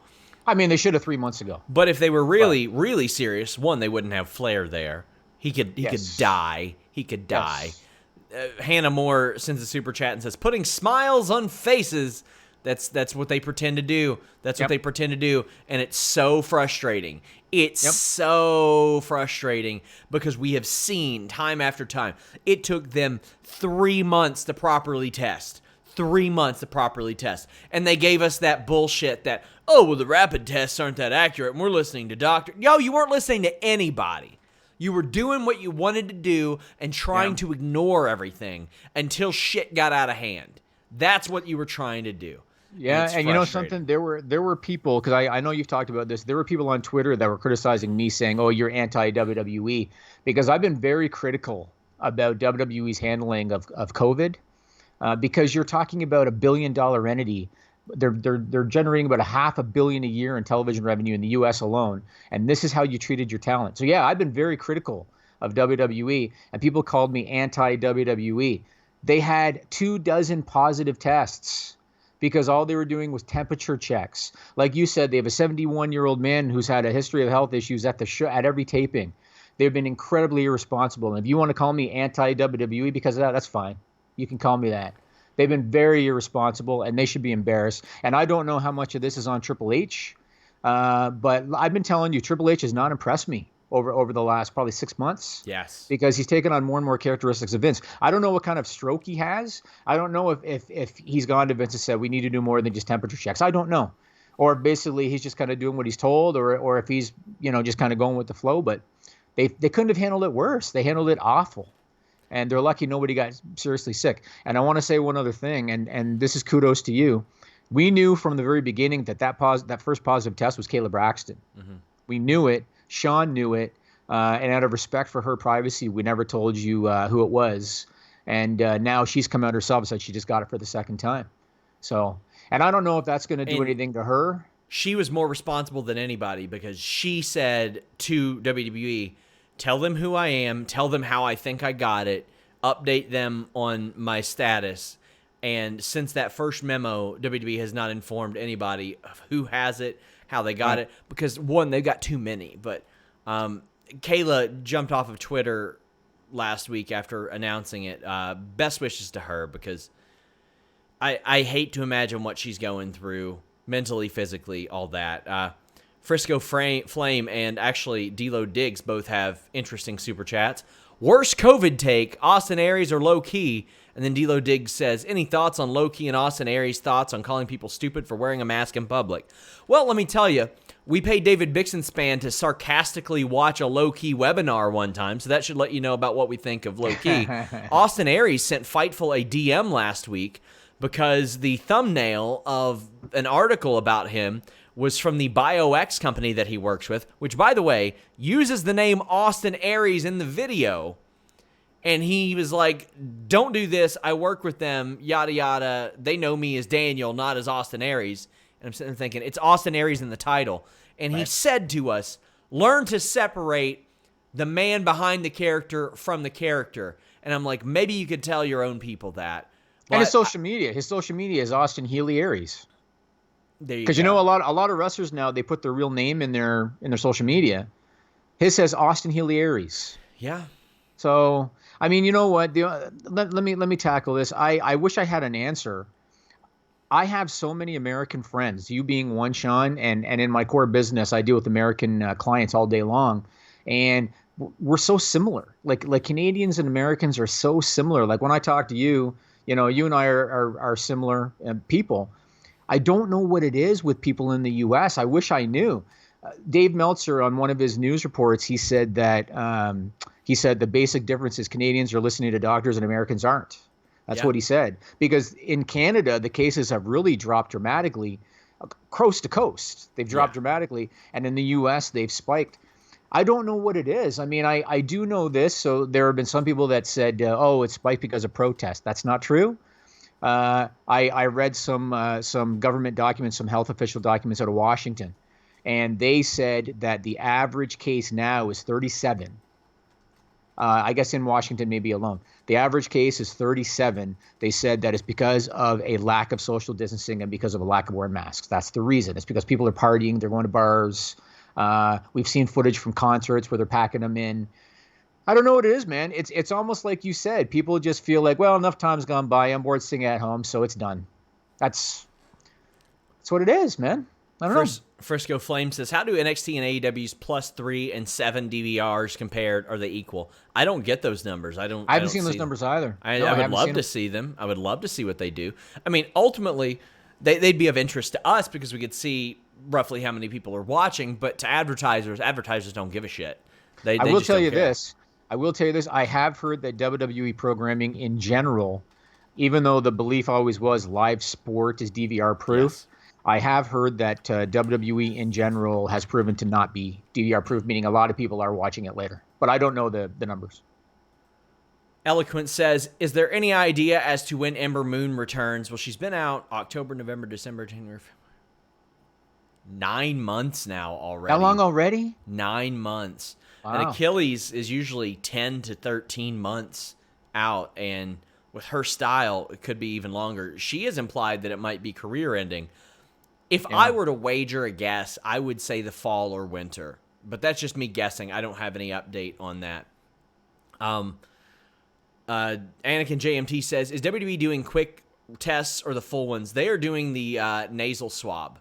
I mean, they should have 3 months ago. But if they were really serious, one, they wouldn't have Flair there. He could die. He could die. Yes. Hannah Moore sends a super chat and says, "Putting smiles on faces. That's what they pretend to do. That's what they pretend to do, and it's so frustrating. It's so frustrating because we have seen time after time. It took them 3 months to properly test." 3 months to properly test. And they gave us that bullshit that, oh, well, the rapid tests aren't that accurate and we're listening to doctors. Yo, you weren't listening to anybody. You were doing what you wanted to do and trying to ignore everything until shit got out of hand. That's what you were trying to do. Yeah, and you know something? There were people, because I know you've talked about this, there were people on Twitter that were criticizing me saying, oh, you're anti-WWE, because I've been very critical about WWE's handling of COVID. Because you're talking about $1 billion entity. They're generating about $500 million a year in television revenue in the U.S. alone, and this is how you treated your talent. So yeah, I've been very critical of WWE, and people called me anti-WWE. They had 24 positive tests because all they were doing was temperature checks. Like you said, they have a 71-year-old man who's had a history of health issues at the show, at every taping. They've been incredibly irresponsible. And if you want to call me anti-WWE because of that, that's fine. You can call me that. They've been very irresponsible, and they should be embarrassed. And I don't know how much of this is on Triple H, but I've been telling you, Triple H has not impressed me over the last probably 6 months. Yes. Because he's taken on more and more characteristics of Vince. I don't know what kind of stroke he has. I don't know if he's gone to Vince and said, we need to do more than just temperature checks. I don't know. Or basically he's just kind of doing what he's told, or if he's, just kind of going with the flow. But they couldn't have handled it worse. They handled it awful. And they're lucky nobody got seriously sick. And I want to say one other thing, and this is kudos to you. We knew from the very beginning that first positive test was Kayla Braxton. Mm-hmm. We knew it. Sean knew it. And out of respect for her privacy, we never told you who it was. And now she's come out herself and said she just got it for the second time. So, and I don't know if that's going to do anything to her. She was more responsible than anybody because she said to WWE, tell them who I am, tell them how I think I got it, update them on my status. And since that first memo, WWE has not informed anybody of who has it, how they got it, because one, they've got too many. But Kayla jumped off of Twitter last week after announcing it. Best wishes to her, because I hate to imagine what she's going through mentally, physically, all that. Frisco Flame and actually D'Lo Diggs both have interesting super chats. Worst COVID take, Austin Aries or Low Key? And then D'Lo Diggs says, any thoughts on Low Key and Austin Aries' thoughts on calling people stupid for wearing a mask in public? Well, let me tell you, we paid David Bixenspan to sarcastically watch a Low Key webinar one time, so that should let you know about what we think of Low Key. Austin Aries sent Fightful a DM last week because the thumbnail of an article about him was from the BioX company that he works with, which, by the way, uses the name Austin Aries in the video. And he was like, don't do this. I work with them, yada, yada. They know me as Daniel, not as Austin Aries. And I'm sitting there thinking, it's Austin Aries in the title. And he said to us, learn to separate the man behind the character from the character. And I'm like, maybe you could tell your own people that. But and his social media is Austin Healy Aries. Because a lot of wrestlers now, they put their real name in their social media. His says Austin Healy Aries. Yeah. So I mean, you know what? Let me tackle this. I wish I had an answer. I have so many American friends, you being one, Sean, and in my core business, I deal with American clients all day long, and we're so similar. Like Canadians and Americans are so similar. Like when I talk to you, you and I are similar people. I don't know what it is with people in the U.S. I wish I knew. Dave Meltzer, on one of his news reports, he said that the basic difference is Canadians are listening to doctors and Americans aren't. That's what he said. Because in Canada, the cases have really dropped dramatically, coast to coast. They've dropped dramatically. And in the U.S., they've spiked. I don't know what it is. I mean, I do know this. So there have been some people that said, it spiked because of protest. That's not true. I read some government documents, some health official documents out of Washington, and they said that the average case now is 37. I guess in Washington maybe alone. The average case is 37. They said that it's because of a lack of social distancing and because of a lack of wearing masks. That's the reason. It's because people are partying, they're going to bars. We've seen footage from concerts where they're packing them in. I don't know what it is, man. It's almost like you said. People just feel like, well, enough time's gone by. I'm bored sitting at home, so it's done. That's what it is, man. I don't know. Frisco Flame says, how do NXT and AEW's +3 and 7 DVRs compared? Are they equal? I don't get those numbers. I haven't seen those numbers either. I would love to see them. I would love to see what they do. I mean, ultimately, they'd be of interest to us because we could see roughly how many people are watching. But to advertisers don't give a shit. I will tell you this. I have heard that WWE programming in general, even though the belief always was live sport is DVR proof, yes. I have heard that WWE in general has proven to not be DVR proof, meaning a lot of people are watching it later. But I don't know the numbers. Eloquent says, is there any idea as to when Ember Moon returns? Well, she's been out October, November, December, January, 9 months now already. How long already? 9 months. Wow. And Achilles is usually 10 to 13 months out, and with her style, it could be even longer. She has implied that it might be career-ending. If I were to wager a guess, I would say the fall or winter. But that's just me guessing. I don't have any update on that. Anakin JMT says, is WWE doing quick tests or the full ones? They are doing the nasal swab.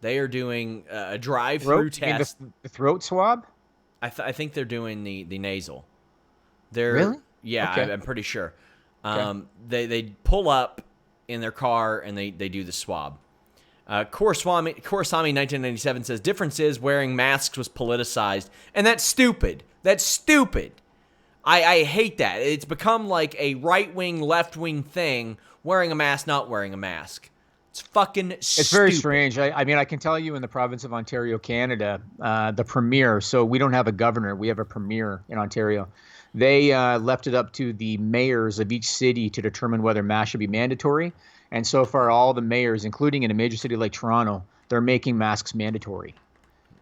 They are doing a drive-through test. The throat swab? I think they're doing the nasal. They're, really? Yeah, okay. I'm pretty sure. Okay. They pull up in their car and they do the swab. Korasami 1997 says, difference is wearing masks was politicized. And that's stupid. That's stupid. I hate that. It's become like a right-wing, left-wing thing, wearing a mask, not wearing a mask. It's fucking stupid. It's very strange. I mean, I can tell you in the province of Ontario, Canada, the premier, so we don't have a governor, we have a premier in Ontario. They left it up to the mayors of each city to determine whether masks should be mandatory. And so far, all the mayors, including in a major city like Toronto, they're making masks mandatory.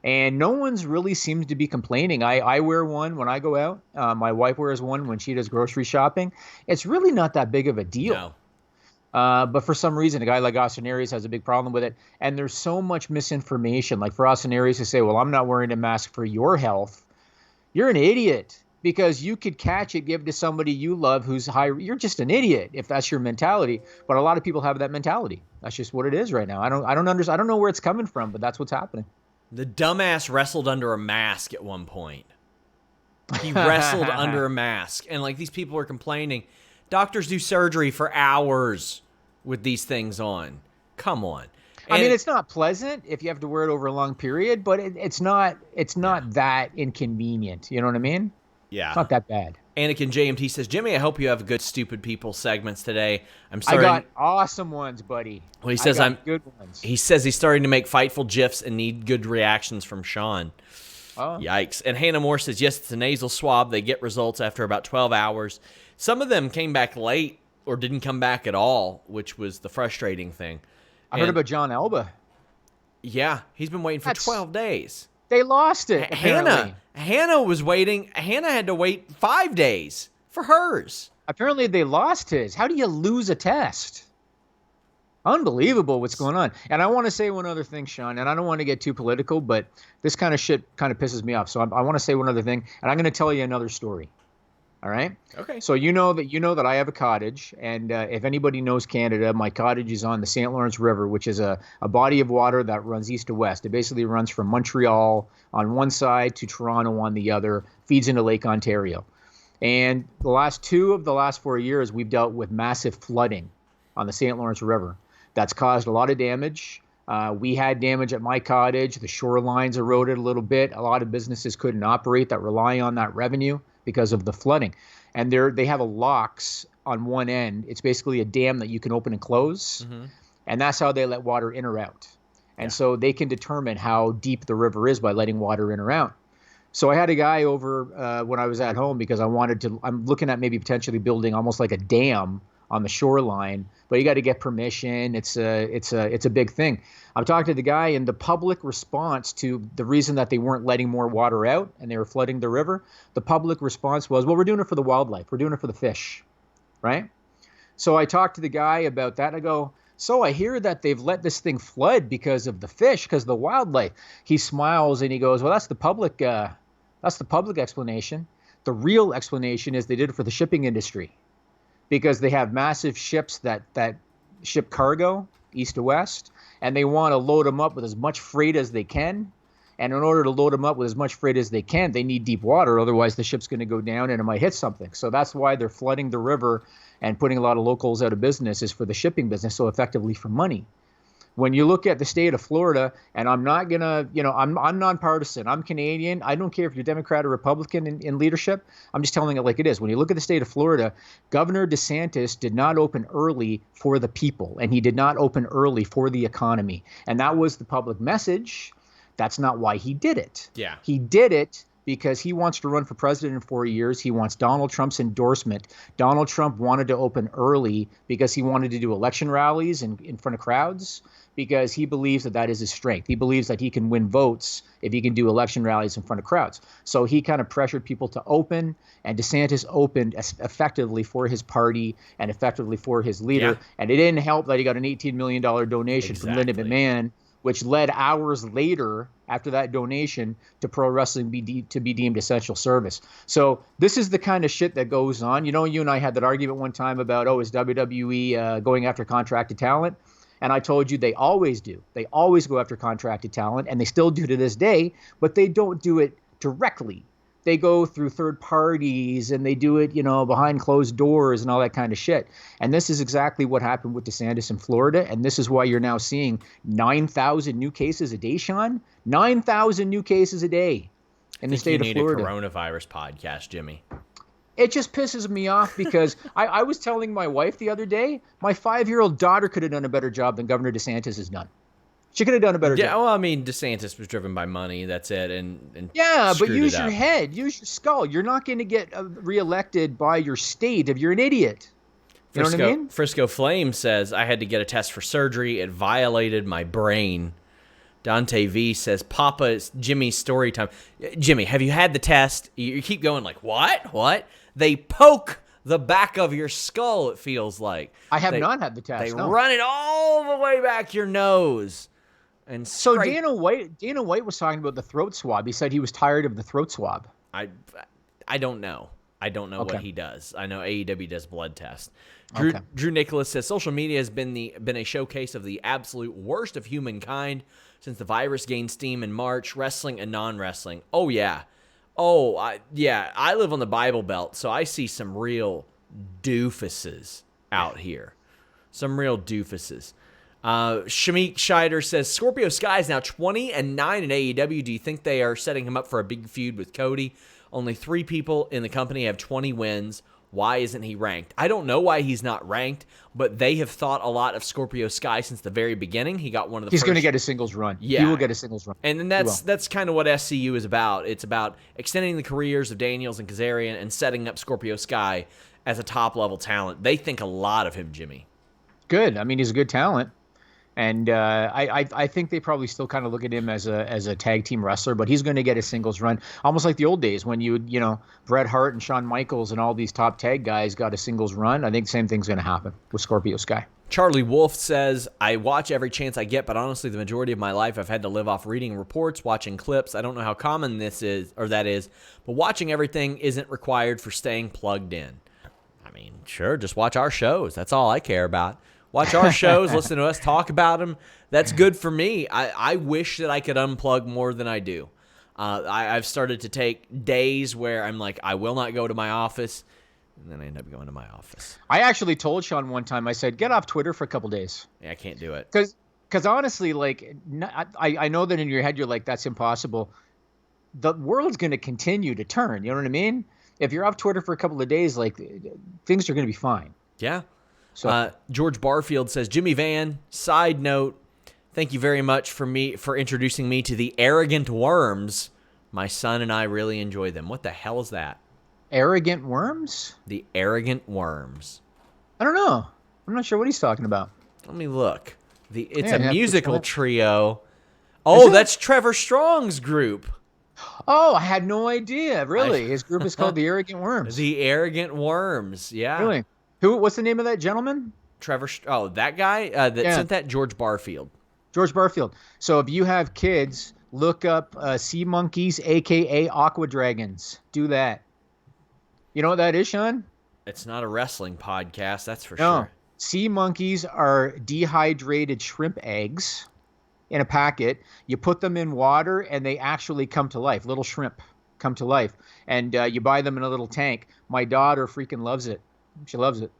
And no one's really seems to be complaining. I wear one when I go out. My wife wears one when she does grocery shopping. It's really not that big of a deal. No. But for some reason, a guy like Austin Aries has a big problem with it. And there's so much misinformation. Like for Austin Aries to say, well, I'm not wearing a mask for your health. You're an idiot because you could catch it, give it to somebody you love who's high. You're just an idiot if that's your mentality. But a lot of people have that mentality. That's just what it is right now. I don't understand. I don't know where it's coming from, but that's what's happening. The dumbass wrestled under a mask at one point. He wrestled under a mask. And like these people are complaining. Doctors do surgery for hours with these things on. Come on. And I mean, it's not pleasant if you have to wear it over a long period, but it's not that inconvenient. You know what I mean? Yeah. It's not that bad. Anakin JMT says, Jimmy, I hope you have good stupid people segments today. I'm sorry. I got awesome ones, buddy. Well, he says good ones. He says he's starting to make Fightful GIFs and need good reactions from Sean. Oh. Yikes. And Hannah Moore says, yes, it's a nasal swab. They get results after about 12 hours. Some of them came back late or didn't come back at all, which was the frustrating thing. I heard about John Alba. Yeah, he's been waiting for 12 days. They lost it. Hannah was waiting. Hannah had to wait 5 days for hers. Apparently they lost his. How do you lose a test? Unbelievable what's going on. And I want to say one other thing, Sean, and I don't want to get too political, but this kind of shit kind of pisses me off. So I want to say one other thing, and I'm going to tell you another story. All right? Okay. So you know that I have a cottage, and if anybody knows Canada, my cottage is on the St. Lawrence River, which is a body of water that runs east to west. It basically runs from Montreal on one side to Toronto on the other, feeds into Lake Ontario. And the last 4 years, we've dealt with massive flooding on the St. Lawrence River. That's caused a lot of damage. We had damage at my cottage. The shoreline's eroded a little bit. A lot of businesses couldn't operate that rely on that revenue because of the flooding. And they have a locks on one end. It's basically a dam that you can open and close. Mm-hmm. And that's how they let water in or out. And so they can determine how deep the river is by letting water in or out. So I had a guy over when I was at home because I'm looking at maybe potentially building almost like a dam on the shoreline, but you got to get permission. It's a big thing. I'm talking to the guy, and the public response to the reason that they weren't letting more water out and they were flooding the river, the public response was, well, we're doing it for the wildlife. We're doing it for the fish, right? So I talked to the guy about that. I go, so I hear that they've let this thing flood because of the fish, because of the wildlife. He smiles and he goes, well, that's the public explanation. The real explanation is they did it for the shipping industry, because they have massive ships that ship cargo east to west, and they want to load them up with as much freight as they can. And in order to load them up with as much freight as they can, they need deep water. Otherwise, the ship's going to go down and it might hit something. So that's why they're flooding the river and putting a lot of locals out of business, is for the shipping business, so effectively for money. When you look at the state of Florida, and I'm not going to, I'm nonpartisan. I'm Canadian. I don't care if you're Democrat or Republican in leadership. I'm just telling it like it is. When you look at the state of Florida, Governor DeSantis did not open early for the people, and he did not open early for the economy. And that was the public message. That's not why he did it. Yeah. He did it because he wants to run for president in 4 years. He wants Donald Trump's endorsement. Donald Trump wanted to open early because he wanted to do election rallies in front of crowds, because he believes that is his strength. He believes that he can win votes if he can do election rallies in front of crowds. So he kind of pressured people to open, and DeSantis opened effectively for his party and effectively for his leader. Yeah. And it didn't help that he got an $18 million donation from Linda McMahon, which led hours later after that donation to pro wrestling to be deemed essential service. So this is the kind of shit that goes on. You know, you and I had that argument one time about, is WWE going after contracted talent? And I told you they always do. They always go after contracted talent, and they still do to this day, but they don't do it directly. They go through third parties, and they do it, behind closed doors and all that kind of shit. And this is exactly what happened with DeSantis in Florida, and this is why you're now seeing 9,000 new cases a day, Sean. 9,000 new cases a day in the state of Florida. You need a coronavirus podcast, Jimmy. It just pisses me off because I was telling my wife the other day, my 5-year-old daughter could have done a better job than Governor DeSantis has done. She could have done a better job. Yeah, well, I mean, DeSantis was driven by money. That's it. And yeah, but use your head. Use your skull. You're not going to get reelected by your state if you're an idiot. You know what I mean? Frisco Flame says, I had to get a test for surgery. It violated my brain. Dante V says, Papa, it's Jimmy's story time. Jimmy, have you had the test? You keep going like, what? They poke the back of your skull, it feels like. I have not had the test. They run it all the way back your nose. And so Dana White was talking about the throat swab. He said he was tired of the throat swab. I don't know. I don't know what he does. I know AEW does blood tests. Drew Nicholas says social media has been a showcase of the absolute worst of humankind since the virus gained steam in March, wrestling and non-wrestling. Oh yeah. I live on the Bible Belt, so I see some real doofuses out here. Some real doofuses. Shamik Scheider says, Scorpio Sky is now 20-9 in AEW. Do you think they are setting him up for a big feud with Cody? Only 3 people in the company have 20 wins. Why isn't he ranked? I don't know why he's not ranked, but they have thought a lot of Scorpio Sky since the very beginning. He got one of the He's going to get a singles run. Yeah. He will get a singles run. And then that's kind of what SCU is about. It's about extending the careers of Daniels and Kazarian and setting up Scorpio Sky as a top-level talent. They think a lot of him, Jimmy. Good. I mean, he's a good talent. And I think they probably still kind of look at him as a tag team wrestler, but he's going to get a singles run, almost like the old days when Bret Hart and Shawn Michaels and all these top tag guys got a singles run. I think the same thing's going to happen with Scorpio Sky. Charlie Wolf says, I watch every chance I get, but honestly, the majority of my life I've had to live off reading reports, watching clips. I don't know how common that is, but watching everything isn't required for staying plugged in. I mean, sure, just watch our shows. That's all I care about. Watch our shows, listen to us talk about them. That's good for me. I wish that I could unplug more than I do. I've started to take days where I'm like, I will not go to my office, and then I end up going to my office. I actually told Sean one time, I said, get off Twitter for a couple days. Yeah, I can't do it. Because honestly, like, I know that in your head you're like, that's impossible. The world's going to continue to turn. You know what I mean? If you're off Twitter for a couple of days, like, things are going to be fine. Yeah. So George Barfield says, Jimmy Van, side note, thank you very much for introducing me to the Arrogant Worms. My son and I really enjoy them. What the hell is that? Arrogant Worms? The Arrogant Worms. I don't know. I'm not sure what he's talking about. Let me look. It's a musical trio. Oh, that's Trevor Strong's group. Oh, I had no idea. Really? His group is called the Arrogant Worms. The Arrogant Worms. Yeah. Really? What's the name of that gentleman? That guy that sent that? George Barfield. George Barfield. So if you have kids, look up Sea Monkeys, a.k.a. Aqua Dragons. Do that. You know what that is, Sean? It's not a wrestling podcast, that's for sure. Sea Monkeys are dehydrated shrimp eggs in a packet. You put them in water, and they actually come to life. Little shrimp come to life. And you buy them in a little tank. My daughter freaking loves it. She loves it.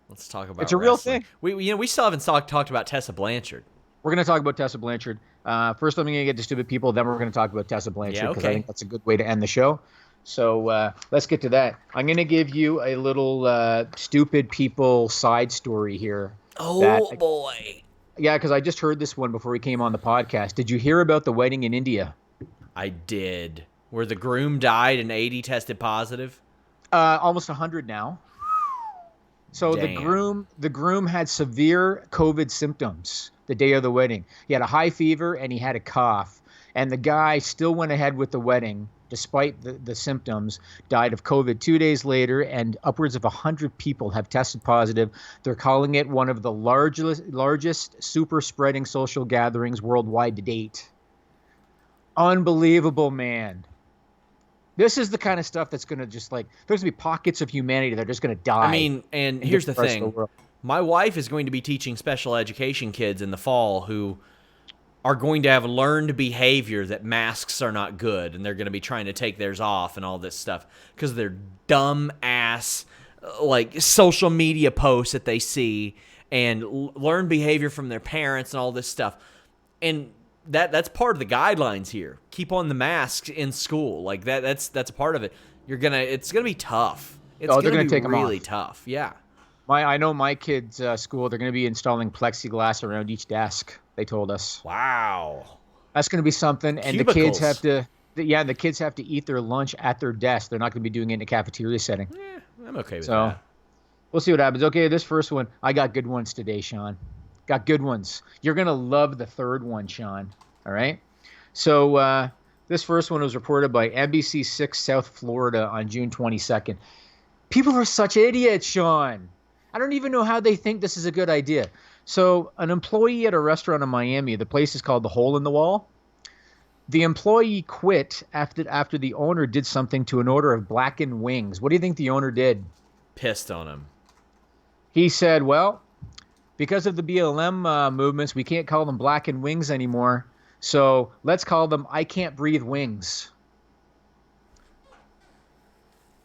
Let's talk about It's a real thing. We still haven't talked about Tessa Blanchard. We're going to talk about Tessa Blanchard. First, I'm going to get to stupid people. Then we're going to talk about Tessa Blanchard because I think that's a good way to end the show. So let's get to that. I'm going to give you a little stupid people side story here. Oh, boy. Yeah, because I just heard this one before we came on the podcast. Did you hear about the wedding in India? I did. Where the groom died and 80 tested positive? Almost 100 now. So Damn. the groom had severe COVID symptoms the day of the wedding. He had a high fever and he had a cough. And the guy still went ahead with the wedding despite the symptoms, died of COVID 2 days later, and upwards of 100 people have tested positive. They're calling it one of the largest super spreading social gatherings worldwide to date. Unbelievable, man. This is the kind of stuff that's going to just there's going to be pockets of humanity that are just going to die. I mean, and here's the thing. My wife is going to be teaching special education kids in the fall who are going to have learned behavior that masks are not good, and they're going to be trying to take theirs off and all this stuff because of their dumb ass social media posts that they see and learn behavior from their parents and all this stuff. And that's part of the guidelines here. Keep on the masks in school. That's a part of it. It's gonna be tough. They're gonna take them really tough. Yeah. I know my kids' school, they're gonna be installing plexiglass around each desk. They told us. Wow. That's gonna be something. And Cubicles. the kids have to eat their lunch at their desk. They're not gonna be doing it in a cafeteria setting. Yeah, I'm okay with that. We'll see what happens. Okay, this first one, I got good ones today, Sean. Got good ones. You're going to love the third one, Sean. All right? So this first one was reported by NBC6 South Florida on June 22nd. People are such idiots, Sean. I don't even know how they think this is a good idea. So an employee at a restaurant in Miami, the place is called the Hole in the Wall. The employee quit after the owner did something to an order of blackened wings. What do you think the owner did? Pissed on him. He said, well, because of the BLM movements, we can't call them blackened wings anymore. So let's call them I Can't Breathe Wings.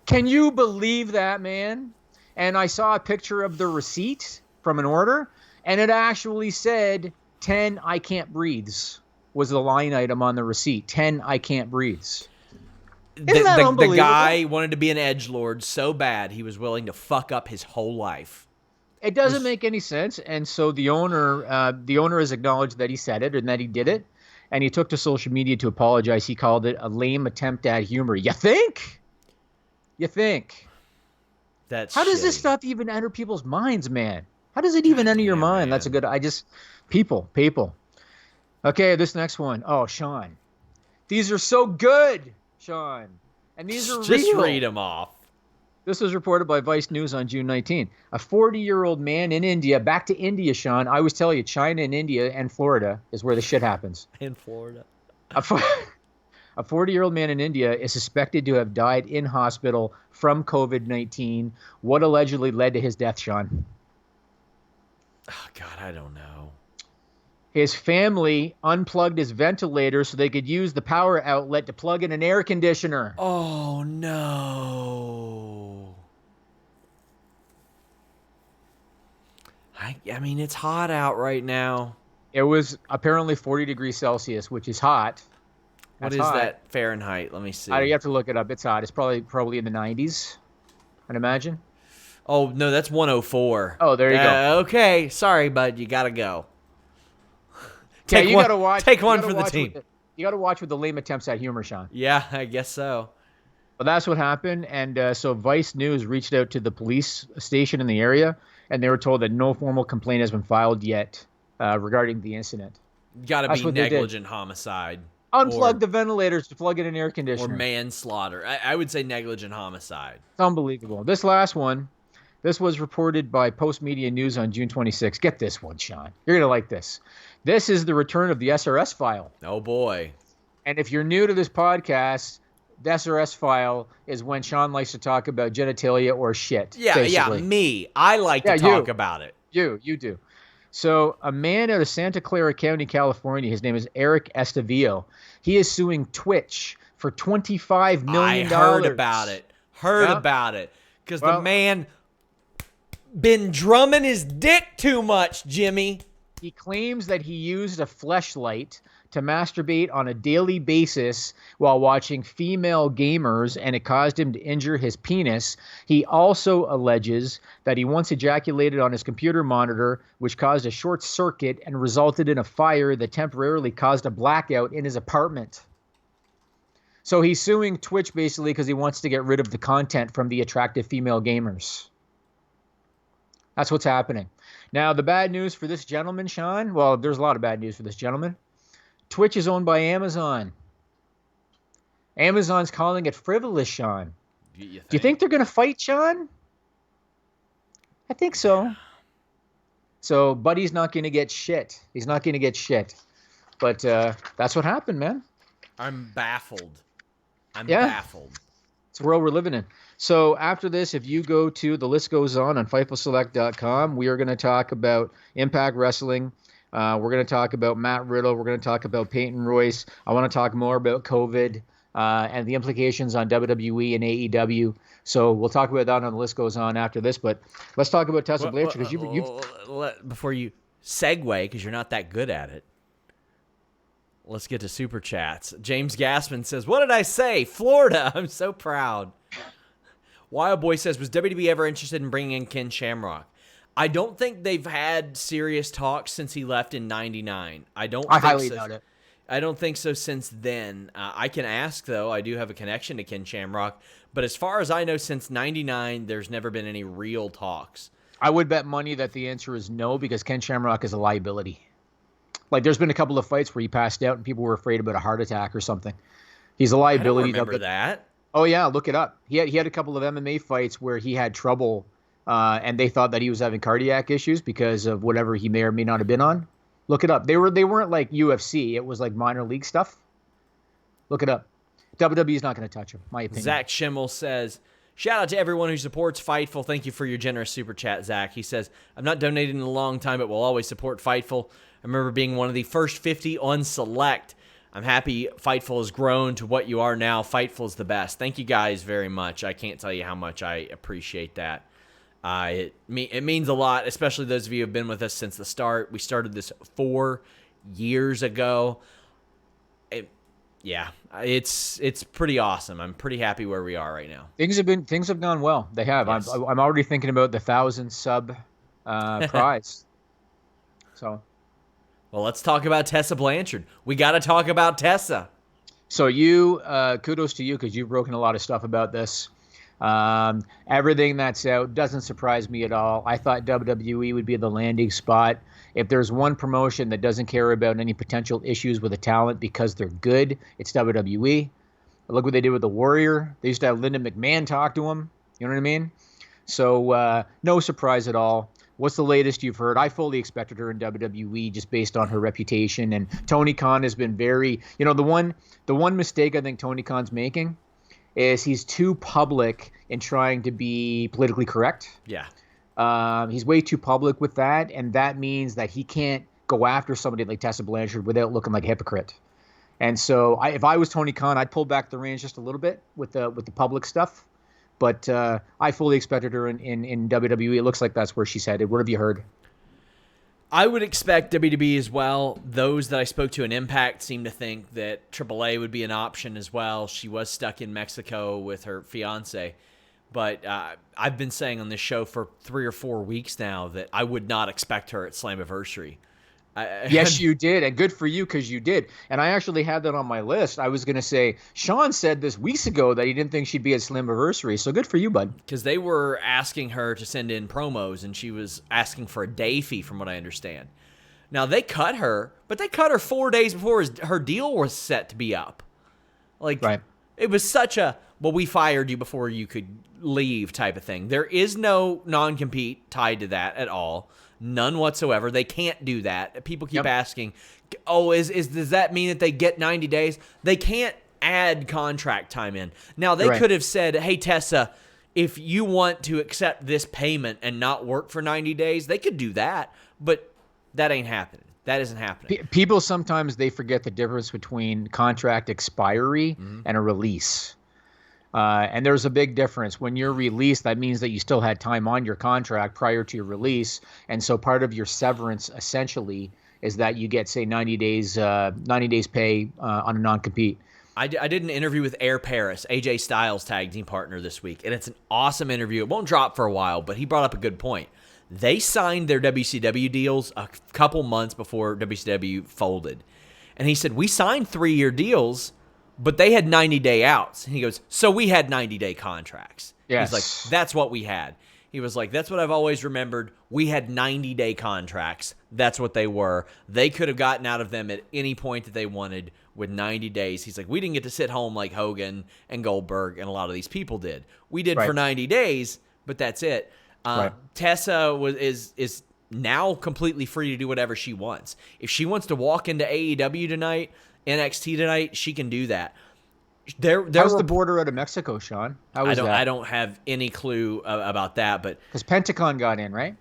Can you believe that, man? And I saw a picture of the receipt from an order, and it actually said 10 I Can't Breathes was the line item on the receipt. 10 I Can't Breathes. Isn't that unbelievable? The guy wanted to be an edgelord so bad he was willing to fuck up his whole life. It doesn't make any sense. And so the owner has acknowledged that he said it and that he did it. And he took to social media to apologize. He called it a lame attempt at humor. You think? That's How does this stuff even enter people's minds, man? How does it even enter your mind? Man. That's a good, people. Okay, this next one. Oh, Sean. These are so good, Sean. And these are just real. read them off. This was reported by Vice News on June 19. A 40-year-old man in India, back to India, Sean. I always tell you, China and India and Florida is where the shit happens. In Florida. A 40-year-old man in India is suspected to have died in hospital from COVID-19. What allegedly led to his death, Sean? Oh, God, I don't know. His family unplugged his ventilator so they could use the power outlet to plug in an air conditioner. Oh, no. I mean, it's hot out right now. It was apparently 40 degrees Celsius, which is hot. What is that Fahrenheit? Let me see. You have to look it up. It's hot. It's probably in the 90s, I'd imagine. Oh, no, that's 104. Oh, there you go. Okay, sorry, bud. You got to go. You got to watch. Take one for the team. You got to watch with the lame attempts at humor, Sean. Yeah, I guess so. Well, that's what happened. And so Vice News reached out to the police station in the area, and they were told that no formal complaint has been filed yet regarding the incident. Got to be negligent homicide. Unplug the ventilators to plug in an air conditioner. Or manslaughter. I would say negligent homicide. It's unbelievable. This last one, this was reported by Post Media News on June 26. Get this one, Sean. You're going to like this. This is the return of the SRS file. Oh, boy. And if you're new to this podcast, the SRS file is when Sean likes to talk about genitalia or shit. Yeah, basically. Me. I like to talk about it. You do. So a man out of Santa Clara County, California, his name is Eric Estavillo. He is suing Twitch for $25 million. I heard about it. About it. Because the man been drumming his dick too much, Jimmy. He claims that he used a fleshlight to masturbate on a daily basis while watching female gamers, and it caused him to injure his penis. He also alleges that he once ejaculated on his computer monitor, which caused a short circuit and resulted in a fire that temporarily caused a blackout in his apartment. So he's suing Twitch basically because he wants to get rid of the content from the attractive female gamers. That's what's happening. Now, the bad news for this gentleman, Sean, well, there's a lot of bad news for this gentleman. Twitch is owned by Amazon. Amazon's calling it frivolous, Sean. Do you think they're going to fight, Sean? I think so. So, Buddy's not going to get shit. He's not going to get shit. But that's what happened, man. I'm baffled. I'm baffled. It's the world we're living in. So after this, if you go to The List Goes on FightfulSelect.com, we are going to talk about Impact Wrestling. We're going to talk about Matt Riddle. We're going to talk about Peyton Royce. I want to talk more about COVID and the implications on WWE and AEW. So we'll talk about that on The List Goes on after this. But let's talk about Tessa Blanchard. Before you segue, because you're not that good at it, let's get to Super Chats. James Gassman says, what did I say? Florida. I'm so proud. Wild Boy says, was WWE ever interested in bringing in Ken Shamrock? I don't think they've had serious talks since he left in '99. I highly doubt it. I don't think so since then. I can ask, though. I do have a connection to Ken Shamrock. But as far as I know, since '99, there's never been any real talks. I would bet money that the answer is no, because Ken Shamrock is a liability. Like, there's been a couple of fights where he passed out and people were afraid about a heart attack or something. He's a liability. I don't remember that. Oh, yeah, look it up. He had a couple of MMA fights where he had trouble, and they thought that he was having cardiac issues because of whatever he may or may not have been on. Look it up. They weren't like UFC. It was like minor league stuff. Look it up. WWE is not going to touch him, my opinion. Zach Schimmel says, shout out to everyone who supports Fightful. Thank you for your generous super chat, Zach. He says, I've not donated in a long time, but will always support Fightful. I remember being one of the first 50 on Select. I'm happy Fightful has grown to what you are now. Fightful is the best. Thank you guys very much. I can't tell you how much I appreciate that. It means a lot, especially those of you who have been with us since the start. We started this 4 years ago. It's pretty awesome. I'm pretty happy where we are right now. Things have gone well. They have. Yes. I'm already thinking about the 1,000 sub prize. So. Well, let's talk about Tessa Blanchard. We got to talk about Tessa. So kudos to you, because you've broken a lot of stuff about this. Everything that's out doesn't surprise me at all. I thought WWE would be the landing spot. If there's one promotion that doesn't care about any potential issues with a talent because they're good, it's WWE. Look what they did with the Warrior. They used to have Linda McMahon talk to him. You know what I mean? So no surprise at all. What's the latest you've heard? I fully expected her in WWE just based on her reputation. And Tony Khan has been very, the one mistake I think Tony Khan's making is he's too public in trying to be politically correct. Yeah. He's way too public with that, and that means that he can't go after somebody like Tessa Blanchard without looking like a hypocrite. And so if I was Tony Khan, I'd pull back the reins just a little bit with the public stuff. But I fully expected her in WWE. It looks like that's where she's headed. What have you heard? I would expect WWE as well. Those that I spoke to in Impact seem to think that AAA would be an option as well. She was stuck in Mexico with her fiance. But I've been saying on this show for 3 or 4 weeks now that I would not expect her at Slammiversary. Yes, you did, and good for you, because you did. And I actually had that on my list. I was going to say, Sean said this weeks ago that he didn't think she'd be at Slammiversary, so good for you, bud. Because they were asking her to send in promos, and she was asking for a day fee, from what I understand. Now, they cut her, but they cut her 4 days before her deal was set to be up. Right. It was such a, well, we fired you before you could leave type of thing. There is no non-compete tied to that at all. None whatsoever. They can't do that. People keep asking, does that mean that they get 90 days? They can't add contract time in. Now, they could have said, hey, Tessa, if you want to accept this payment and not work for 90 days, they could do that. But that ain't happening. That isn't happening. People sometimes they forget the difference between contract expiry and a release. And there's a big difference. When you're released, that means that you still had time on your contract prior to your release. And so part of your severance essentially is that you get, say, 90 days pay on a non-compete. I did an interview with Air Paris, AJ Styles' tag team partner this week, and it's an awesome interview. It won't drop for a while, but he brought up a good point. They signed their WCW deals a couple months before WCW folded. And he said, we signed 3-year deals, but they had 90-day outs. And he goes, so we had 90-day contracts. Yes. He's like, that's what we had. He was like, that's what I've always remembered. We had 90-day contracts. That's what they were. They could have gotten out of them at any point that they wanted with 90 days. He's like, we didn't get to sit home like Hogan and Goldberg and a lot of these people did. We did for 90 days, but that's it. Tessa is now completely free to do whatever she wants. If she wants to walk into AEW tonight, NXT tonight, she can do that. How's the border out of Mexico, Sean? How is that? I don't have any clue about that, but because Pentagon got in, right?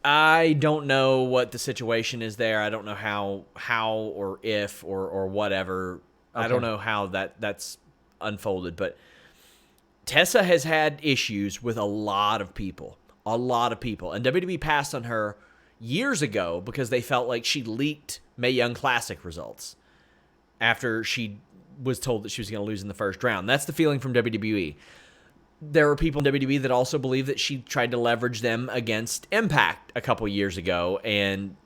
I don't know what the situation is there. I don't know how or if or whatever. Okay. I don't know how that's unfolded, but Tessa has had issues with a lot of people, and WWE passed on her years ago because they felt like she leaked Mae Young Classic results after she was told that she was going to lose in the first round. That's the feeling from WWE. There are people in WWE that also believe that she tried to leverage them against Impact a couple years ago, and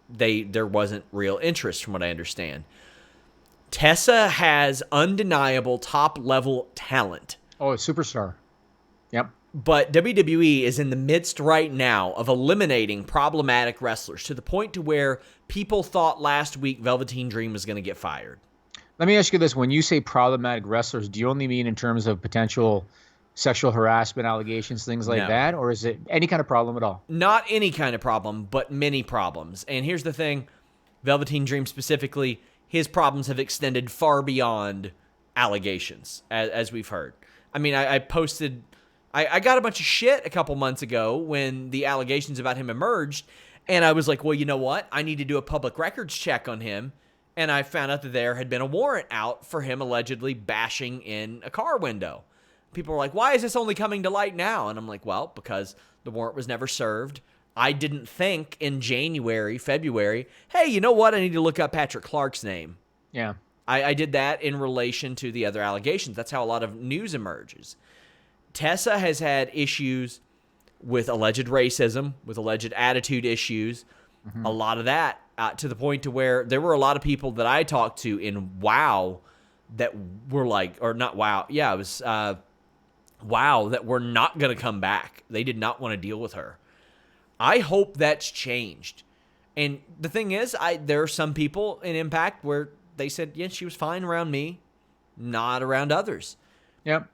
there wasn't real interest from what I understand. Tessa has undeniable top-level talent. Oh, a superstar. Yep. But WWE is in the midst right now of eliminating problematic wrestlers to the point to where people thought last week Velveteen Dream was going to get fired. Let me ask you this. When you say problematic wrestlers, do you only mean in terms of potential sexual harassment allegations, things like that? Or is it any kind of problem at all? Not any kind of problem, but many problems. And here's the thing. Velveteen Dream specifically, his problems have extended far beyond allegations, as we've heard. I mean, I posted... I got a bunch of shit a couple months ago when the allegations about him emerged, and I was like, well, you know what? I need to do a public records check on him. And I found out that there had been a warrant out for him allegedly bashing in a car window. People were like, why is this only coming to light now? And I'm like, well, because the warrant was never served. I didn't think in February, hey, you know what? I need to look up Patrick Clark's name. Yeah. I did that in relation to the other allegations. That's how a lot of news emerges. Tessa has had issues with alleged racism, with alleged attitude issues, a lot of that. To the point to where there were a lot of people that I talked to in WoW that were like, or not WoW, yeah, it was WoW, that were not going to come back. They did not want to deal with her. I hope that's changed. And the thing is, there are some people in Impact where they said, yeah, she was fine around me, not around others. Yep.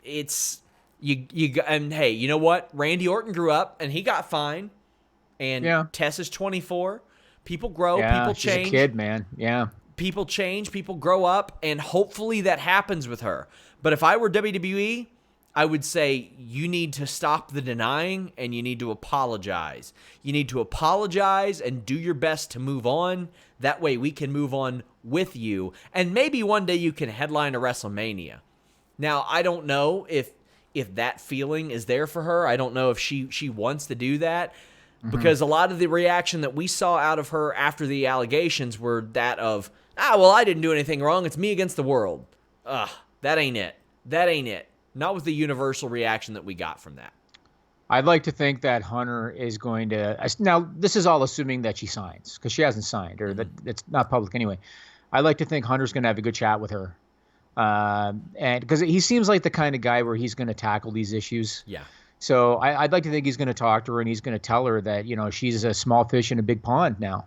It's, and hey, you know what? Randy Orton grew up and he got fine. And Tessa's 24. People grow, people change. She's a kid, man. Yeah. People change, people grow up, and hopefully that happens with her. But if I were WWE, I would say you need to stop the denying and you need to apologize. You need to apologize and do your best to move on. That way we can move on with you. And maybe one day you can headline a WrestleMania. Now, I don't know if that feeling is there for her. I don't know if she wants to do that. Because a lot of the reaction that we saw out of her after the allegations were that of, well, I didn't do anything wrong. It's me against the world. That ain't it. That ain't it. Not with the universal reaction that we got from that. I'd like to think that Hunter is going to... Now, this is all assuming that she signs, because she hasn't signed, or that it's not public anyway. I'd like to think Hunter's going to have a good chat with her. And because he seems like the kind of guy where he's going to tackle these issues. Yeah. So I'd like to think he's going to talk to her and he's going to tell her that, she's a small fish in a big pond now.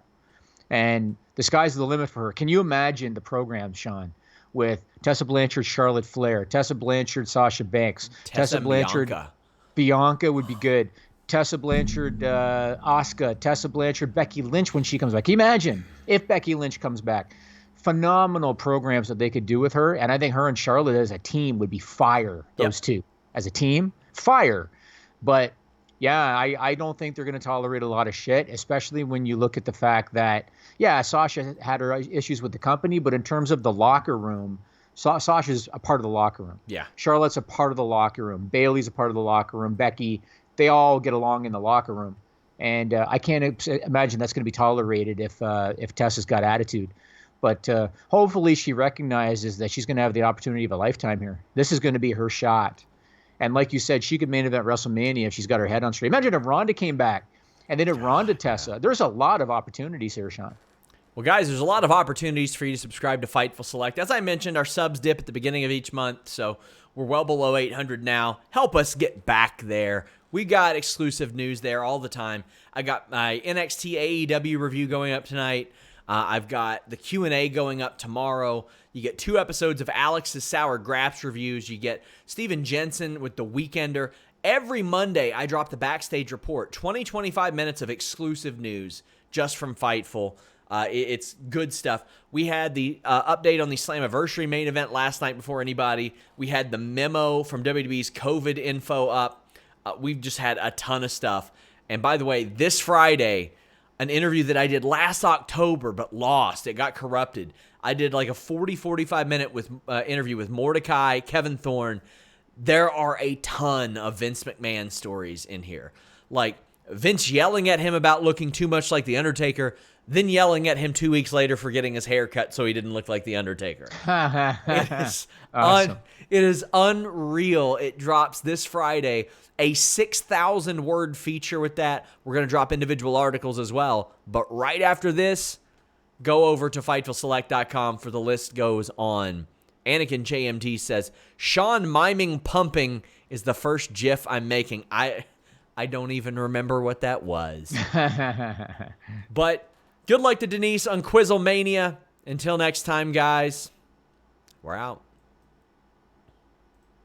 And the sky's the limit for her. Can you imagine the program, Sean, with Tessa Blanchard, Charlotte Flair, Tessa Blanchard, Sasha Banks, Tessa Blanchard, Bianca would be good. Tessa Blanchard, Asuka, Tessa Blanchard, Becky Lynch when she comes back. Can you imagine if Becky Lynch comes back? Phenomenal programs that they could do with her. And I think her and Charlotte as a team would be fire, those two. As a team, fire. But, yeah, I don't think they're going to tolerate a lot of shit, especially when you look at the fact that, Sasha had her issues with the company, but in terms of the locker room, Sasha's a part of the locker room. Yeah. Charlotte's a part of the locker room. Bayley's a part of the locker room. Becky, they all get along in the locker room. And I can't imagine that's going to be tolerated if Tessa's got attitude. But hopefully she recognizes that she's going to have the opportunity of a lifetime here. This is going to be her shot. And like you said, she could main event WrestleMania if she's got her head on straight. Imagine if Ronda came back and then if Ronda Tessa. There's a lot of opportunities here, Sean. Well, guys, there's a lot of opportunities for you to subscribe to Fightful Select. As I mentioned, our subs dip at the beginning of each month, so we're well below 800 now. Help us get back there. We got exclusive news there all the time. I got my NXT AEW review going up tonight. I've got the Q&A going up tomorrow. You get 2 episodes of Alex's Sour Graps reviews. You get Steven Jensen with The Weekender. Every Monday, I drop the Backstage Report, 20-25 minutes of exclusive news just from Fightful. It's good stuff. We had the update on the Slammiversary main event last night before anybody. We had the memo from WWE's COVID info up. We've just had a ton of stuff. And by the way, this Friday, an interview that I did last October but lost. It got corrupted. I did like a 40-45 minute interview with Mordecai, Kevin Thorne. There are a ton of Vince McMahon stories in here. Like Vince yelling at him about looking too much like The Undertaker, then yelling at him 2 weeks later for getting his hair cut so he didn't look like The Undertaker. Awesome. It is unreal. It drops this Friday, a 6,000-word feature with that. We're going to drop individual articles as well. But right after this, go over to FightfulSelect.com for the list goes on. Anakin JMT says, Sean miming pumping is the first GIF I'm making. I don't even remember what that was. But good luck to Denise on Quizzlemania. Until next time, guys, we're out.